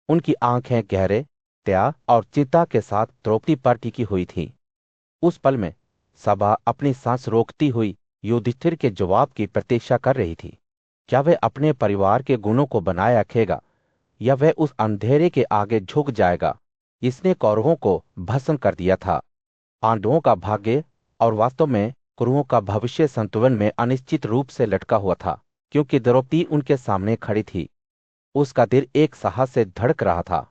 उनकी आंखें गहरे त्याग और चिंता के साथ द्रौपदी पर टिकी हुई थी। उस पल में सभा अपनी सांस रोकती हुई युधिष्ठिर के जवाब की प्रतीक्षा कर रही थी। क्या वह अपने परिवार के गुणों को बनाए रखेगा, या वह उस अंधेरे के आगे झुक जाएगा जिसने कौरवों को भस्म कर दिया था। पांडवों का भाग्य और वास्तव में कुरुओं का भविष्य संतुलन में अनिश्चित रूप से लटका हुआ था, क्योंकि द्रौपदी उनके सामने खड़ी थी। उसका दिल एक साहस से धड़क रहा था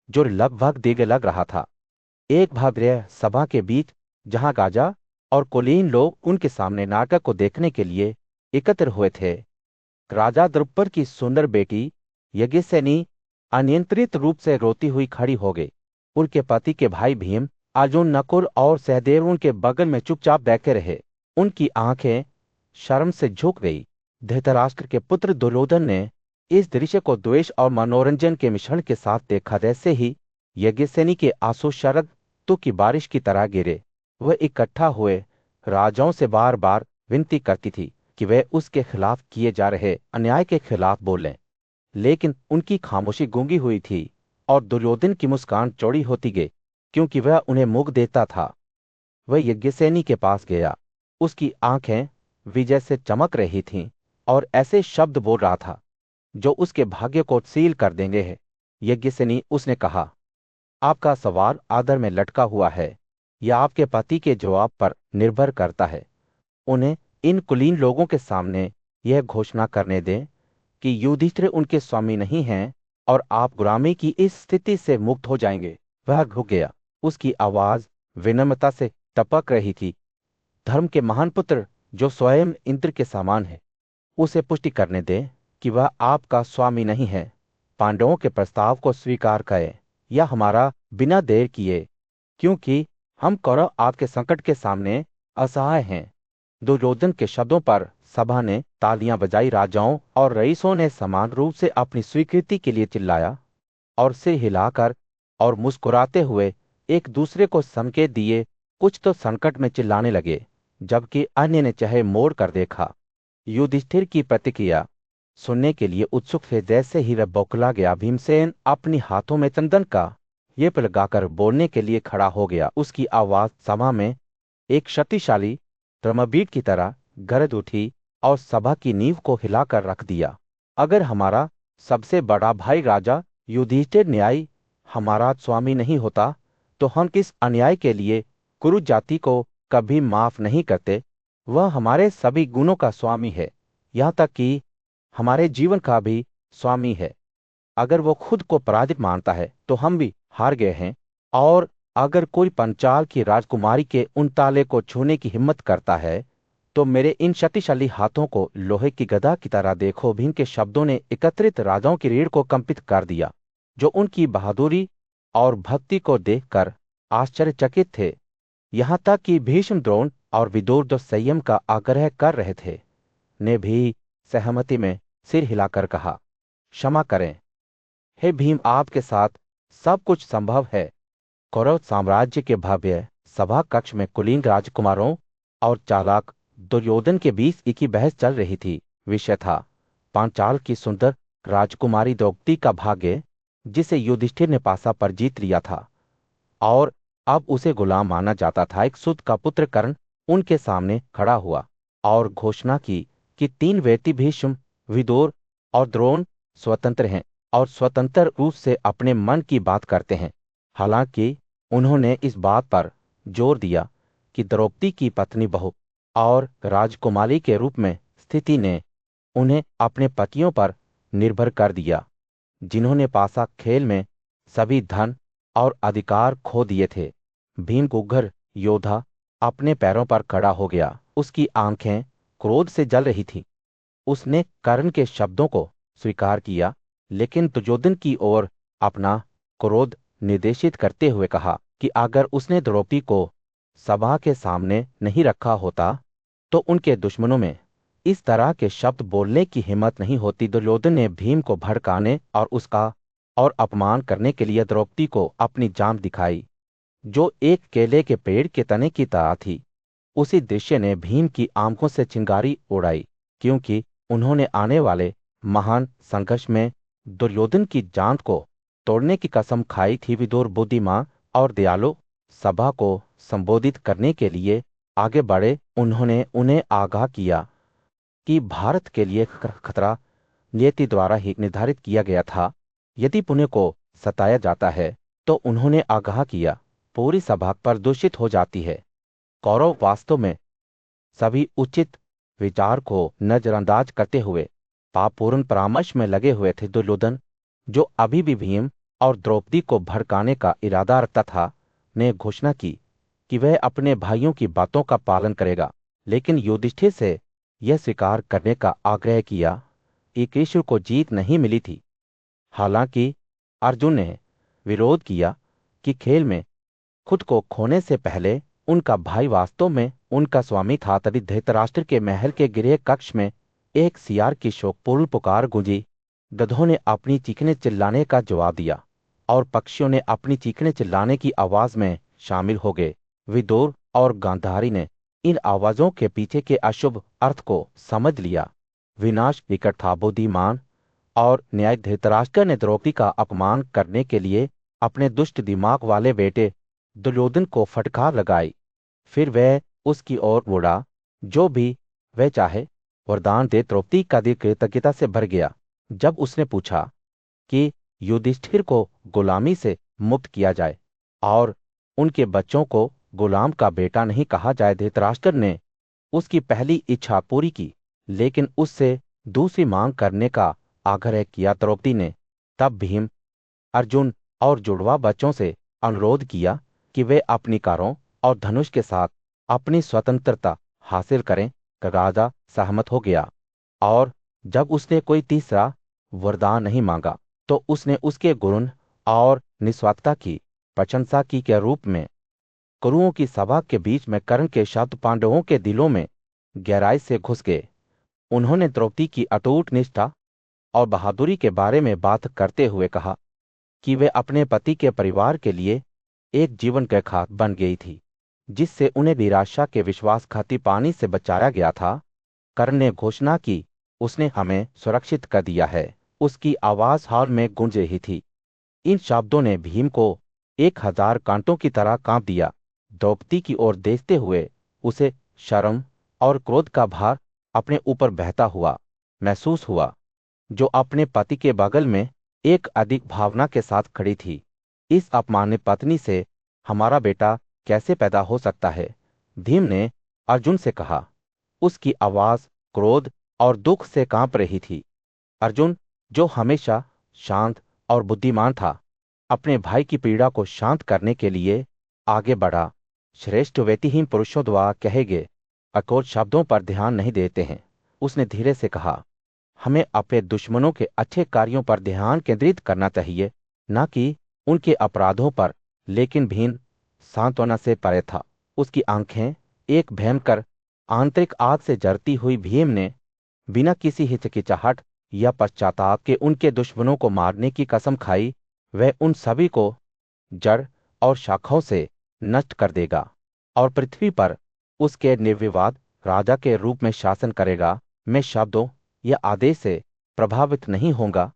जो लगभग दिव्य लग रहा था। एक भव्य सभा के बीच जहां राजा और कुलीन लोग उनके सामने नाटक को देखने के लिए एकत्र हुए थे, राजा द्रुपद की सुंदर बेटी यज्ञसेनी अनियंत्रित रूप से रोती हुई खड़ी हो गई। उनके पति के भाई भीम, अर्जुन, नकुल और सहदेव उनके बगल में चुपचाप बैठे रहे। उनकी आंखें शर्म से झुक गई। धृतराष्ट्र के पुत्र दुर्योधन ने इस दृश्य को द्वेष और मनोरंजन के मिश्रण के साथ देखा। जैसे ही यज्ञसेनी के आंसू शरद ऋतु की बारिश की तरह गिरे, वह इकट्ठा हुए राजाओं से बार बार विनती करती थी कि वे उसके खिलाफ किए जा रहे अन्याय के खिलाफ बोलें। लेकिन उनकी खामोशी गूंगी हुई थी और दुर्योधन की मुस्कान चौड़ी होती गई, क्योंकि वह उन्हें मुख देता था। वह यज्ञसेनी के पास गया। उसकी आंखें विजय से चमक रही थीं और ऐसे शब्द बोल रहा था जो उसके भाग्य को सील कर देंगे है। यज्ञसेनी, उसने कहा, आपका सवाल आदर में लटका हुआ है। यह आपके पति के जवाब पर निर्भर करता है। उन्हें इन कुलीन लोगों के सामने यह घोषणा करने दें कि युधिष्ठिर उनके स्वामी नहीं हैं और आप गुलामी की इस स्थिति से मुक्त हो जाएंगे। वह रुक गया। उसकी आवाज विनम्रता से टपक रही थी। धर्म के महान पुत्र जो स्वयं इंद्र के समान है, उसे पुष्टि करने दें कि वह आपका स्वामी नहीं है। पांडवों के प्रस्ताव को स्वीकार करें या हमारा बिना देर किए, क्योंकि हम कौरव आपके संकट के सामने असहाय हैं। दुर्योधन के शब्दों पर सभा ने तालियां बजाई। राजाओं और रईसों ने समान रूप से अपनी स्वीकृति के लिए चिल्लाया और सिर हिलाकर और मुस्कुराते हुए एक दूसरे को संकेत दिए। कुछ तो संकट में चिल्लाने लगे, जबकि अन्य ने चाहे मोड़ कर देखा। युधिष्ठिर की प्रतिक्रिया सुनने के लिए उत्सुक थे। जैसे ही वह बौखला गया, भीमसेन अपनी हाथों में चंदन का येप लगाकर बोलने के लिए खड़ा हो गया। उसकी आवाज सभा में एक शक्तिशाली ड्रमबीट की तरह गरज उठी और सभा की नींव को हिलाकर रख दिया। अगर हमारा सबसे बड़ा भाई राजा युधिष्ठिर न्यायी हमारा स्वामी नहीं होता, तो हम किस अन्याय के लिए कुरु जाति को कभी माफ नहीं करते। वह हमारे सभी गुणों का स्वामी है, यहाँ तक कि हमारे जीवन का भी स्वामी है। अगर वो खुद को पराजित मानता है तो हम भी हार गए हैं। और अगर कोई पंचाल की राजकुमारी के उन ताले को छूने की हिम्मत करता है, तो मेरे इन शक्तिशाली हाथों को लोहे की गदा की तरह देखो। भीम के शब्दों ने एकत्रित राजाओं की रीढ़ को कंपित कर दिया, जो उनकी बहादुरी और भक्ति को देखकर आश्चर्यचकित थे। यहाँ तक कि भीष्म, द्रोण और विदुर, जो संयम का आग्रह कर रहे थे, ने भी सहमति में सिर हिलाकर कहा, क्षमा करें हे भीम, आपके साथ सब कुछ संभव है। कौरव साम्राज्य के भव्य सभा कक्ष में कुलीन राजकुमारों और चालाक दुर्योधन के बीच एक ही बहस चल रही थी। विषय था पांचाल की सुंदर राजकुमारी द्रौपदी का भाग्य, जिसे युधिष्ठिर ने पासा पर जीत लिया था और अब उसे गुलाम माना जाता था। एक सूत का पुत्र कर्ण उनके सामने खड़ा हुआ और घोषणा की कि 3 व्यक्ति भीष्म, विदुर और द्रोण स्वतंत्र हैं और स्वतंत्र रूप से अपने मन की बात करते हैं। हालांकि उन्होंने इस बात पर जोर दिया कि द्रौपदी की पत्नी बहू और राजकुमारी के रूप में स्थिति ने उन्हें अपने पतियों पर निर्भर कर दिया, जिन्होंने पासा खेल में सभी धन और अधिकार खो दिए थे। भीम उग्र योद्धा अपने पैरों पर खड़ा हो गया। उसकी आंखें क्रोध से जल रही थीं। उसने कर्ण के शब्दों को स्वीकार किया, लेकिन दुर्योधन की ओर अपना क्रोध निर्देशित करते हुए कहा कि अगर उसने द्रौपदी को सभा के सामने नहीं रखा होता, तो उनके दुश्मनों में इस तरह के शब्द बोलने की हिम्मत नहीं होती। दुर्योधन ने भीम को भड़काने और उसका और अपमान करने के लिए द्रौपदी को अपनी जान दिखाई, जो एक केले के पेड़ के तने की तरह थी। उसी दृश्य ने भीम की आंखों से चिंगारी उड़ाई, क्योंकि उन्होंने आने वाले महान संघर्ष में दुर्योधन की जान को तोड़ने की कसम खाई थी। विदुर बुद्धिमान और दयालु सभा को संबोधित करने के लिए आगे बढ़े। उन्होंने उन्हें आगाह किया कि भारत के लिए खतरा नियति द्वारा ही निर्धारित किया गया था। यदि पुण्य को सताया जाता है, तो उन्होंने आगाह किया, पूरी सभा प्रदूषित हो जाती है। कौरव वास्तव में सभी उचित विचार को नजरअंदाज करते हुए पापपूर्ण परामर्श में लगे हुए थे। दुर्योधन, जो अभी भी भीम और द्रौपदी को भड़काने का इरादा रखता था, ने घोषणा की कि वह अपने भाइयों की बातों का पालन करेगा, लेकिन युधिष्ठिर से यह स्वीकार करने का आग्रह किया ईकेश्वर को जीत नहीं मिली थी। हालांकि अर्जुन ने विरोध किया कि खेल में खुद को खोने से पहले उनका भाई वास्तव में उनका स्वामी था। तभी धृतराष्ट्र के महल के गृह कक्ष में एक सियार की शोकपूर्ण पुकार गूंजी। गधों ने अपनी चीखने चिल्लाने का जवाब दिया और पक्षियों ने अपनी चीखने चिल्लाने की आवाज में शामिल हो गए। विदुर और गांधारी ने इन आवाजों के पीछे के अशुभ अर्थ को समझ लिया। विनाश निकट था। बुद्धिमान और न्याय धृतराष्ट्र ने द्रौपदी का अपमान करने के लिए अपने दुष्ट दिमाग वाले बेटे दुर्योधन को फटकार लगाई। फिर वह उसकी ओर मुड़ा। जो भी वह चाहे वरदान दे। द्रौपदी का दिल कृतज्ञता से भर गया जब उसने पूछा कि युधिष्ठिर को गुलामी से मुक्त किया जाए और उनके बच्चों को गुलाम का बेटा नहीं कहा जाए। धृतराष्ट्र ने उसकी पहली इच्छा पूरी की, लेकिन उससे दूसरी मांग करने का आग्रह किया। द्रौपदी ने तब भीम, अर्जुन और जुड़वा बच्चों से अनुरोध किया कि वे अपनी कारों और धनुष के साथ अपनी स्वतंत्रता हासिल करें। राजा सहमत हो गया और जब उसने कोई तीसरा वरदान नहीं मांगा तो उसने उसके गुण और निस्वार्थता की प्रशंसा की के रूप में कुरुओं की सभा के बीच में कर्ण के शब्द पांडवों के दिलों में गहराई से घुस गए। उन्होंने द्रौपदी की अटूट निष्ठा और बहादुरी के बारे में बात करते हुए कहा कि वे अपने पति के परिवार के लिए एक जीवन के खात बन गई थी, जिससे उन्हें निराशा के विश्वासघाती पानी से बचाया गया था। कर्ण ने घोषणा की, उसने हमें सुरक्षित कर दिया है। उसकी आवाज हाल में गूंज रही थी। इन शब्दों ने भीम को 1000 कांटों की तरह कांप दिया। द्रौपदी की ओर देखते हुए उसे शर्म और क्रोध का भार अपने ऊपर बहता हुआ महसूस हुआ, जो अपने पति के बगल में एक अधिक भावना के साथ खड़ी थी। इस अपमानित पत्नी से हमारा बेटा कैसे पैदा हो सकता है? भीम ने अर्जुन से कहा। उसकी आवाज क्रोध और दुख से कांप रही थी। अर्जुन, जो हमेशा शांत और बुद्धिमान था, अपने भाई की पीड़ा को शांत करने के लिए आगे बढ़ा। श्रेष्ठ व्यक्तिहीन पुरुषों द्वारा कहे गए अकोट शब्दों पर ध्यान नहीं देते हैं। उसने धीरे से कहा, हमें अपने दुश्मनों के अच्छे कार्यों पर ध्यान केंद्रित करना चाहिए, न कि उनके अपराधों पर। लेकिन भीम सांत्वना से परे था। उसकी आंखें एक भयंकर आंतरिक आग से जरती हुई। भीम ने बिना किसी हिचकिचाहट या पश्चाताप के उनके दुश्मनों को मारने की कसम खाई। वह उन सभी को जड़ और शाखाओं से नष्ट कर देगा और पृथ्वी पर उसके निर्विवाद राजा के रूप में शासन करेगा। मैं शब्दों या आदेश से प्रभावित नहीं होगा।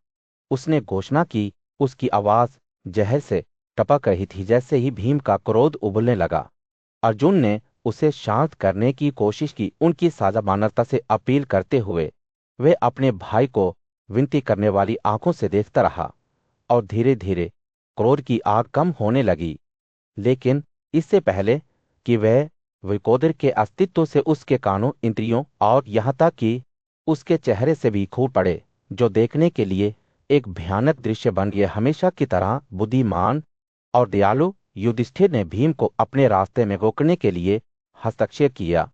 उसने घोषणा की। उसकी आवाज जहर से टपक रही थी। जैसे ही भीम का क्रोध उबलने लगा, अर्जुन ने उसे शांत करने की कोशिश की। उनकी साझा मानवता से अपील करते हुए वे अपने भाई को विनती करने वाली आंखों से देखता रहा और धीरे धीरे क्रोध की आग कम होने लगी। लेकिन इससे पहले कि वह विकोदर के अस्तित्व से उसके कानों, इंद्रियों और यहाँ तक कि उसके चेहरे से भी खून पड़े, जो देखने के लिए एक भयानक दृश्य बन गया। हमेशा की तरह बुद्धिमान और दयालु युधिष्ठिर ने भीम को अपने रास्ते में रोकने के लिए हस्तक्षेप किया।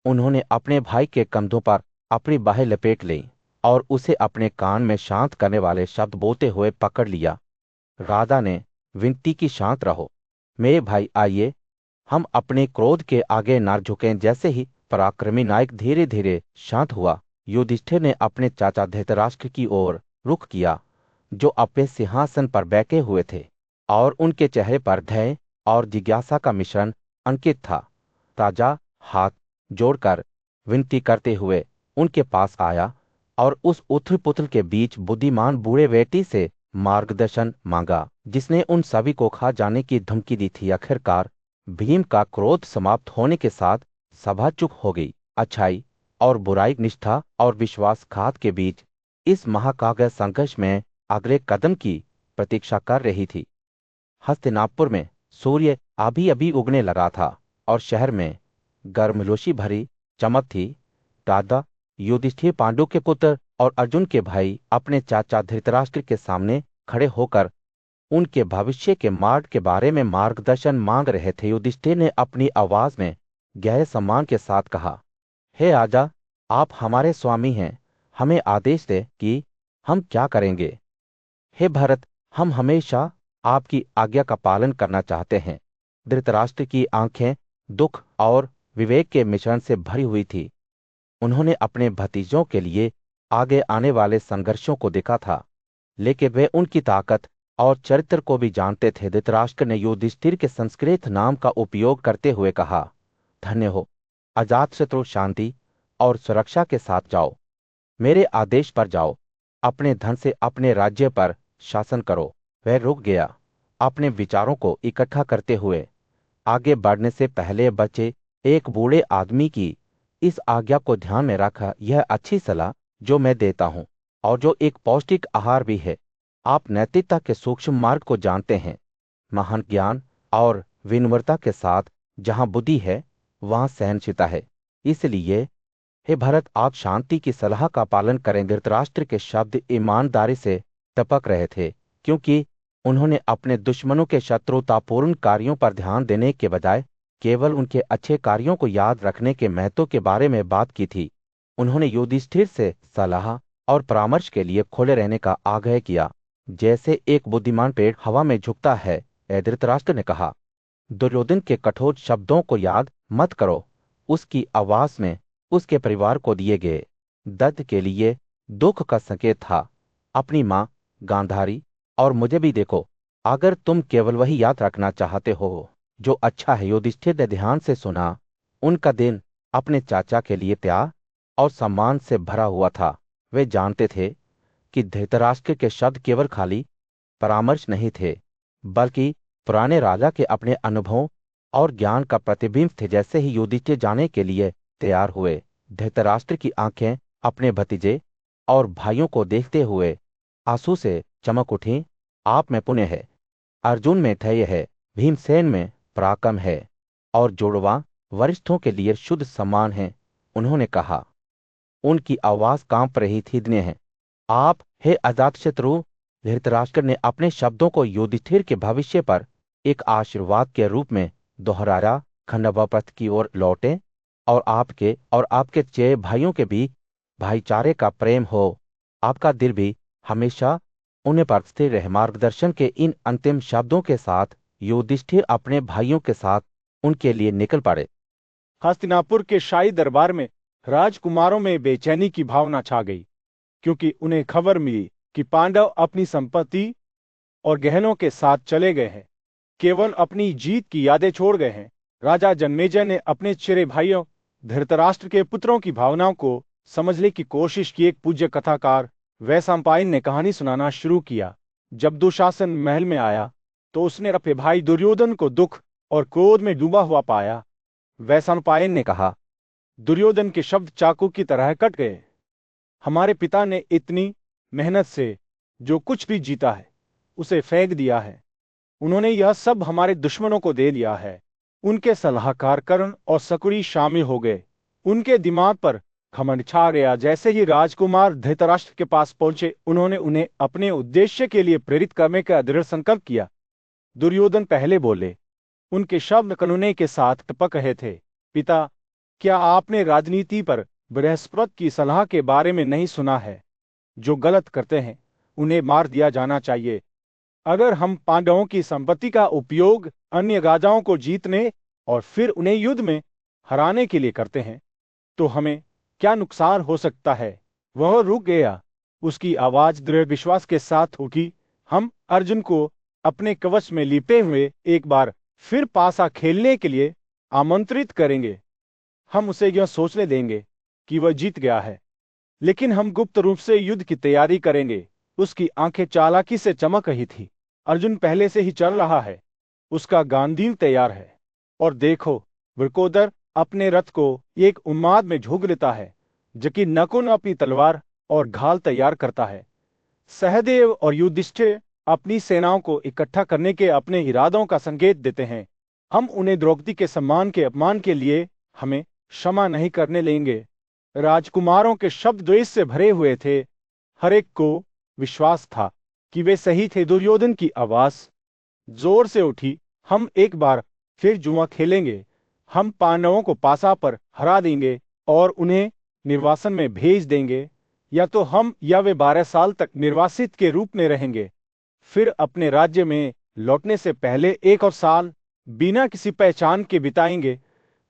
उन्होंने अपने भाई के कंधों पर अपनी बाहें लपेट ली और उसे अपने कान में शांत करने वाले शब्द बोलते हुए पकड़ लिया। राधा ने विनती की, शांत रहो मेरे भाई, आइए हम अपने क्रोध के आगे न झुकें। जैसे ही पराक्रमी नायक धीरे धीरे शांत हुआ, युधिष्ठिर ने अपने चाचा धृतराष्ट्र की ओर रुख किया, जो अपने सिंहासन पर बैठे हुए थे और उनके चेहरे पर भय और जिज्ञासा का मिश्रण अंकित था। राजा हाथ जोड़कर विनती करते हुए उनके पास आया और उस उथल पुथल के बीच बुद्धिमान बूढ़े व्यक्ति से मार्गदर्शन मांगा, जिसने उन सभी को खा जाने की धमकी दी थी। आखिरकार भीम का क्रोध समाप्त होने के साथ सभा चुप हो गई। अच्छाई और बुराई, निष्ठा और विश्वासघात के बीच इस महाकाव्य संघर्ष में अगले कदम की प्रतीक्षा कर रही थी। हस्तिनापुर में सूर्य अभी अभी उगने लगा था और शहर में गर्मजोशी भरी चमक थी। दादा युधिष्ठिर, पांडु के पुत्र और अर्जुन के भाई, अपने चाचा धृतराष्ट्र के सामने खड़े होकर उनके भविष्य के मार्ग के बारे में मार्गदर्शन मांग रहे थे। युधिष्ठिर ने अपनी आवाज में गहरे सम्मान के साथ कहा, हे राजा, आप हमारे स्वामी हैं। हमें आदेश दे कि हम क्या करेंगे। हे भरत, हम हमेशा आपकी आज्ञा का पालन करना चाहते हैं। धृतराष्ट्र की आंखें दुख और विवेक के मिश्रण से भरी हुई थी। उन्होंने अपने भतीजों के लिए आगे आने वाले संघर्षों को देखा था, लेकिन वे उनकी ताकत और चरित्र को भी जानते थे। धृतराष्ट्र ने युधिष्ठिर के संस्कृत नाम का उपयोग करते हुए कहा, धन्य हो, अजातशत्रु शांति और सुरक्षा के साथ जाओ। मेरे आदेश पर जाओ, अपने धन से अपने राज्य पर शासन करो। वह रुक गया, अपने विचारों को इकट्ठा करते हुए। आगे बढ़ने से पहले बचे एक बूढ़े आदमी की इस आज्ञा को ध्यान में रखा, यह अच्छी सलाह जो मैं देता हूं और जो एक पौष्टिक आहार भी है। आप नैतिकता के सूक्ष्म मार्ग को जानते हैं। महान ज्ञान और विनम्रता के साथ जहां बुद्धि है वहां सहनशीलता है। इसलिए हे भरत, आप शांति की सलाह का पालन करें। धृतराष्ट्र के शब्द ईमानदारी से टपक रहे थे, क्योंकि उन्होंने अपने दुश्मनों के शत्रुतापूर्ण कार्यों पर ध्यान देने के बजाय केवल उनके अच्छे कार्यों को याद रखने के महत्व के बारे में बात की थी। उन्होंने युधिष्ठिर से सलाह और परामर्श के लिए खुले रहने का आग्रह किया, जैसे एक बुद्धिमान पेड़ हवा में झुकता है। धृतराष्ट्र ने कहा, दुर्योधन के कठोर शब्दों को याद मत करो। उसकी आवाज में उसके परिवार को दिए गए दर्द के लिए दुख का संकेत था। अपनी मां गांधारी और मुझे भी देखो, अगर तुम केवल वही याद रखना चाहते हो जो अच्छा है। युधिष्ठिर ने ध्यान से सुना। उनका दिन अपने चाचा के लिए प्यार और सम्मान से भरा हुआ था। वे जानते थे कि धृतराष्ट्र के शब्द केवल खाली परामर्श नहीं थे, बल्कि पुराने राजा के अपने अनुभवों और ज्ञान का प्रतिबिंब थे। जैसे ही युधिष्ठिर जाने के लिए तैयार हुए, धृतराष्ट्र की आंखें अपने भतीजे और भाइयों को देखते हुए आंसू से चमक उठी। आप में पुण्य है, अर्जुन में धैर्य है, भीमसेन में पराक्रम है और जुड़वा वरिष्ठों के लिए शुद्ध सम्मान है। उन्होंने कहा, उनकी आवाज कांप रही थी, धन्य है आप, हे अजातशत्रु। धृतराष्ट्र ने अपने शब्दों को युधिष्ठिर के भविष्य पर एक आशीर्वाद के रूप में दोहराया। खंडवा की ओर लौटे और आपके 6 भाइयों के बीच भाईचारे का प्रेम हो। आपका दिल भी हमेशा उन्हें पर स्थिर रहे। मार्गदर्शन के इन अंतिम शब्दों के साथ युधिष्ठिर अपने भाइयों के साथ उनके लिए निकल पड़े। हस्तिनापुर के शाही दरबार में राजकुमारों में बेचैनी की भावना छा गई, क्योंकि उन्हें खबर मिली कि पांडव अपनी संपत्ति और गहनों के साथ चले गए हैं, केवल अपनी जीत की यादें छोड़ गए हैं। राजा जन्मेजय ने अपने चेरे भाइयों धृतराष्ट्र के पुत्रों की भावनाओं को समझने की कोशिश की। एक पूज्य कथाकार वैशंपायन ने कहानी सुनाना शुरू किया। जब दुशासन महल में आया तो उसने अपने भाई दुर्योधन को दुख और क्रोध में डूबा हुआ पाया। वैशंपायन ने कहा, दुर्योधन के शब्द चाकू की तरह कट गए। हमारे पिता ने इतनी मेहनत से जो कुछ भी जीता है उसे फेंक दिया है। उन्होंने यह सब हमारे दुश्मनों को दे दिया है। उनके सलाहकार कर्ण और शकुनी शामिल हो गए। उनके दिमाग पर घमंड छा गया। जैसे ही राजकुमार धृतराष्ट्र के पास पहुंचे, उन्होंने उन्हें अपने उद्देश्य के लिए प्रेरित करने का दृढ़ संकल्प किया। दुर्योधन पहले बोले। उनके शब्द करुणे के साथ टपक रहे थे। पिता, क्या आपने राजनीति पर बृहस्पति की सलाह के बारे में नहीं सुना है? जो गलत करते हैं उन्हें मार दिया जाना चाहिए। अगर हम पांडवों की संपत्ति का उपयोग अन्य राजाओं को जीतने और फिर उन्हें युद्ध में हराने के लिए करते हैं तो हमें क्या नुकसान हो सकता है? वह रुक गया। उसकी आवाज दृढ़ विश्वास के साथ उठी। हम अर्जुन को अपने कवच में लिपे हुए एक बार फिर पासा खेलने के लिए आमंत्रित करेंगे। हम उसे यह सोचने देंगे कि वह जीत गया है, लेकिन हम गुप्त रूप से युद्ध की तैयारी करेंगे। उसकी आंखें चालाकी से चमक रही थी। अर्जुन पहले से ही चल रहा है, उसका गांडीव तैयार है। और देखो, वृकोदर अपने रथ को एक उन्माद में झोंक लेता है, जबकि नकुल अपनी तलवार और घाल तैयार करता है। सहदेव और युधिष्ठिर अपनी सेनाओं को इकट्ठा करने के अपने इरादों का संकेत देते हैं। हम उन्हें द्रौपदी के सम्मान के अपमान के लिए हमें क्षमा नहीं करने लेंगे। राजकुमारों के शब्द द्वेष से भरे हुए थे। हर एक को विश्वास था कि वे सही थे। दुर्योधन की आवाज जोर से उठी, हम एक बार फिर जुआ खेलेंगे। हम पांडवों को पासा पर हरा देंगे और उन्हें निर्वासन में भेज देंगे। या तो हम या वे 12 साल तक निर्वासित के रूप में रहेंगे, फिर अपने राज्य में लौटने से पहले 1 और साल बिना किसी पहचान के बिताएंगे।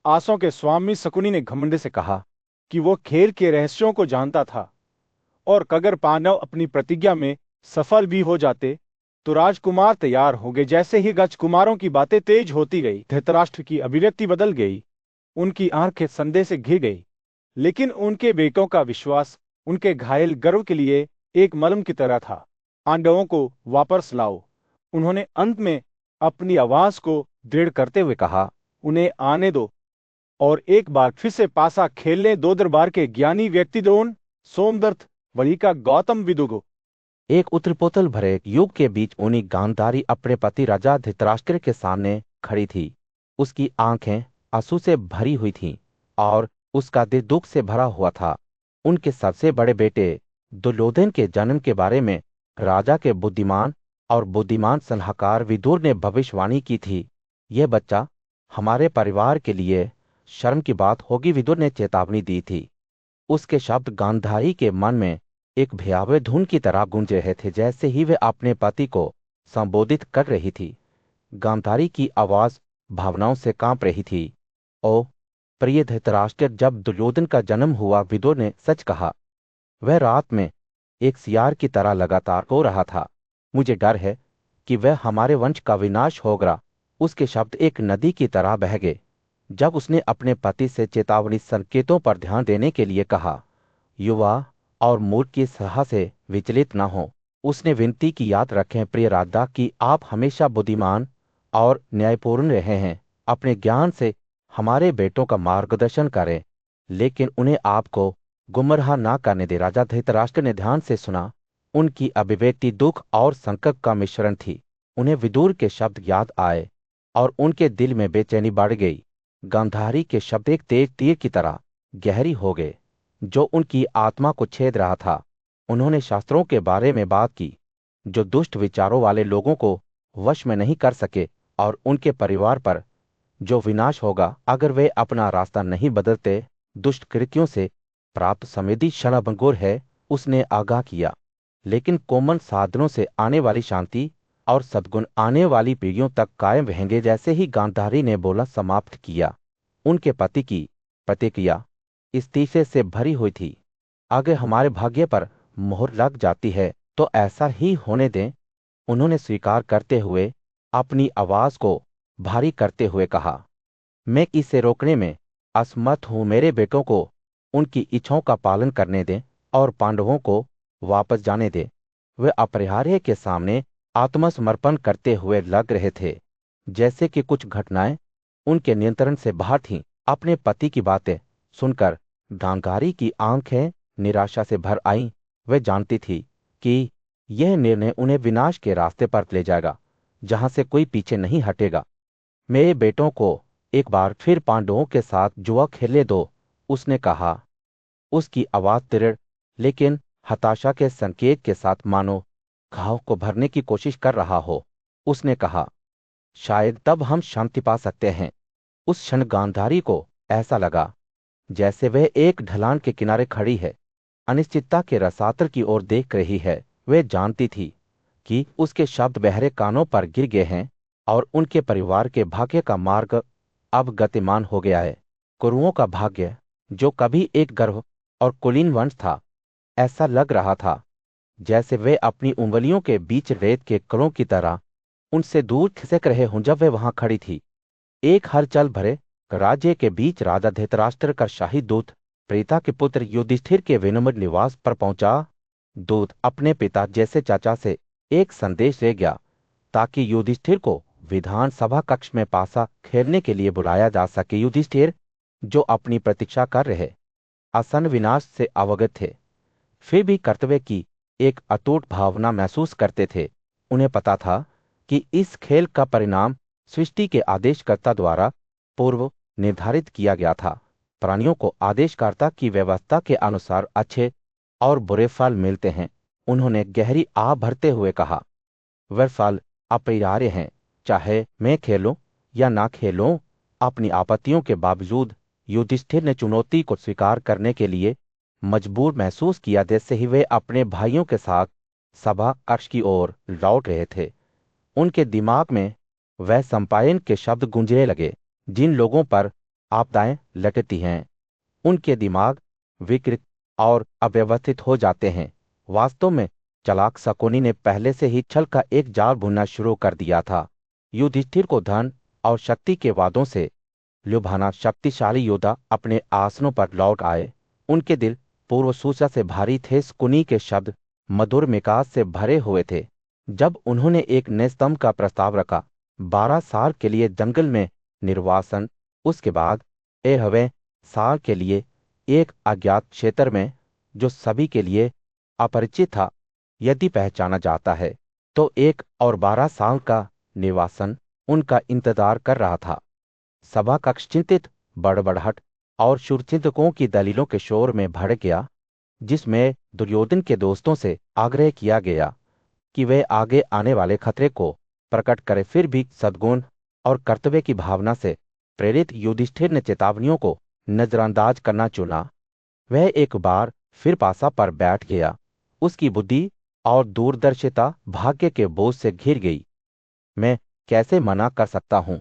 आसों के स्वामी शकुनी ने घमंड से कहा कि वो खेल के रहस्यों को जानता था, और अगर पांडव अपनी प्रतिज्ञा में सफल भी हो जाते तो राजकुमार तैयार हो गए। जैसे ही राजकुमारों की बातें तेज होती गई, धृतराष्ट्र की अभिव्यक्ति बदल गई। उनकी आंखें संदेह से घिर गई, लेकिन उनके बेटों का विश्वास उनके घायल गर्व के लिए एक मलम की तरह था। पांडवों को वापस लाओ, उन्होंने अंत में अपनी आवाज को दृढ़ करते हुए कहा। उन्हें आने दो और एक बार फिर से पासा खेलने दो दरबार के ज्ञानी व्यक्ति द्रोण, सोमदत्त, वलिका गौतम विदुगो। एक उथल-पुथल भरे युग के बीच उन्हीं गांधारी अपने पति राजा धृतराष्ट्र के सामने खड़ी थी। उसकी आंखें आंसू से भरी हुई थीं और उसका दिल दुख से भरा हुआ था। उनके सबसे बड़े बेटे दुर्योधन के जन्म के बारे में राजा के बुद्धिमान सलाहकार विदुर ने भविष्यवाणी की थी। यह बच्चा हमारे परिवार के लिए शर्म की बात होगी, विदुर ने चेतावनी दी थी। उसके शब्द गांधारी के मन में एक भयावह धुन की तरह गूंज रहे थे। जैसे ही वे अपने पति को संबोधित कर रही थी, गांधारी की आवाज भावनाओं से कांप रही थी। ओ प्रिय धृतराष्ट्र, जब दुर्योधन का जन्म हुआ, विदुर ने सच कहा, वह रात में एक सियार की तरह लगातार हो रहा था। मुझे डर है कि वह हमारे वंश का विनाश होगा। उसके शब्द एक नदी की तरह बह गए जब उसने अपने पति से चेतावनी संकेतों पर ध्यान देने के लिए कहा। युवा और मूर्ख की सलाह से विचलित न हो, उसने विनती की। याद रखें प्रिय राधा कि आप हमेशा बुद्धिमान और न्यायपूर्ण रहे हैं। अपने ज्ञान से हमारे बेटों का मार्गदर्शन करें, लेकिन उन्हें आपको गुमराह ना करने दे। राजा धृतराष्ट्र ने ध्यान से सुना। उनकी अभिव्यक्ति दुख और संकट का मिश्रण थी। उन्हें विदुर के शब्द याद आए और उनके दिल में बेचैनी बढ़ गई। गांधारी के शब्द एक तेज तीर की तरह गहरी हो गए जो उनकी आत्मा को छेद रहा था। उन्होंने शास्त्रों के बारे में बात की जो दुष्ट विचारों वाले लोगों को वश में नहीं कर सके, और उनके परिवार पर जो विनाश होगा अगर वे अपना रास्ता नहीं बदलते। दुष्ट कृत्यों से प्राप्त समृद्धि क्षणभंगुर है, उसने आगाह किया, लेकिन कोमल साधनों से आने वाली शांति और सद्गुण आने वाली पीढ़ियों तक कायम रहेंगे। जैसे ही गांधारी ने बोला समाप्त किया, उनके पति की प्रतिक्रिया इस्तीफे से भरी हुई थी। अगर हमारे भाग्य पर मोहर लग जाती है तो ऐसा ही होने दें, उन्होंने स्वीकार करते हुए अपनी आवाज को भारी करते हुए कहा। मैं इसे रोकने में असमर्थ हूं। मेरे बेटों को उनकी इच्छाओं का पालन करने दें और पांडवों को वापस जाने दें। वे अपरिहार्य के सामने आत्मसमर्पण करते हुए लग रहे थे, जैसे कि कुछ घटनाएं उनके नियंत्रण से बाहर थीं। अपने पति की बातें सुनकर गांधारी की आंखें निराशा से भर आईं। वह जानती थी कि यह निर्णय उन्हें विनाश के रास्ते पर ले जाएगा, जहां से कोई पीछे नहीं हटेगा। मेरे बेटों को एक बार फिर पांडवों के साथ जुआ खेलने दो, उसने कहा। उसकी आवाज दृढ़ लेकिन हताशा के संकेत के साथ, मानो घाव को भरने की कोशिश कर रहा हो। उसने कहा, शायद तब हम शांति पा सकते हैं। उस क्षण गांधारी को ऐसा लगा जैसे वह एक ढलान के किनारे खड़ी है, अनिश्चितता के रसातल की ओर देख रही है। वह जानती थी कि उसके शब्द बहरे कानों पर गिर गए हैं और उनके परिवार के भाग्य का मार्ग अब गतिमान हो गया है। कुरुओं का भाग्य, जो कभी एक गर्व और कुलीन वंश था, ऐसा लग रहा था जैसे वे अपनी उंगलियों के बीच रेत के कणों की तरह उनसे दूर खिसक रहे हों। जब वे वहां खड़ी थी, एक हलचल भरे राज्य के बीच राजा धृतराष्ट्र का शाही दूत प्रीता के पुत्र युधिष्ठिर के विनम्र निवास पर पहुंचा। दूत अपने पिता जैसे चाचा से एक संदेश ले गया ताकि युधिष्ठिर को विधानसभा कक्ष में पासा खेलने के लिए बुलाया जा सके। युधिष्ठिर, जो अपनी प्रतीक्षा कर रहे आसन विनाश से अवगत थे, फिर भी कर्तव्य की एक अटूट भावना महसूस करते थे। उन्हें पता था कि इस खेल का परिणाम सृष्टि के आदेशकर्ता द्वारा पूर्व निर्धारित किया गया था। प्राणियों को आदेशकर्ता की व्यवस्था के अनुसार अच्छे और बुरे फल मिलते हैं। उन्होंने गहरी आह भरते हुए कहा, वह फल अपरिहार्य हैं, चाहे मैं खेलूं या ना खेलूं। अपनी आपत्तियों के बावजूद युधिष्ठिर ने चुनौती को स्वीकार करने के लिए मजबूर महसूस किया जैसे ही वे अपने भाइयों के साथ सभा कक्ष की ओर लौट रहे थे। उनके दिमाग में वह संपायन के शब्द गूंजने लगे, जिन लोगों पर आपदाएं लटती हैं उनके दिमाग विकृत और अव्यवस्थित हो जाते हैं। वास्तव में चालाक शकुनी ने पहले से ही छल का एक जाल बुनना शुरू कर दिया था। युधिष्ठिर को धन और शक्ति के वादों से लुभाना शक्तिशाली योद्धा अपने आसनों पर लौट आए। उनके दिल पूर्व सूचना से भारी थे। शकुनी के शब्द मधुर मिकास से भरे हुए थे। जब उन्होंने एक नए स्तंभ का प्रस्ताव रखा, 12 साल के लिए जंगल में निर्वासन, उसके बाद 11वें साल के लिए एक अज्ञात क्षेत्र में जो सभी के लिए अपरिचित था, यदि पहचाना जाता है तो 1 और 12 साल का निवासन उनका इंतजार कर रहा था। सभा कक्ष चिंतित, बड़बड़ाहट और शुभचिंतकों की दलीलों के शोर में भर गया, जिसमें दुर्योधन के दोस्तों से आग्रह किया गया कि वे आगे आने वाले खतरे को प्रकट करें। फिर भी सद्गुण और कर्तव्य की भावना से प्रेरित युधिष्ठिर ने चेतावनियों को नजरअंदाज करना चुना। वह एक बार फिर पासा पर बैठ गया। उसकी बुद्धि और दूरदर्शिता भाग्य के बोझ से घिर गई। मैं कैसे मना कर सकता हूं?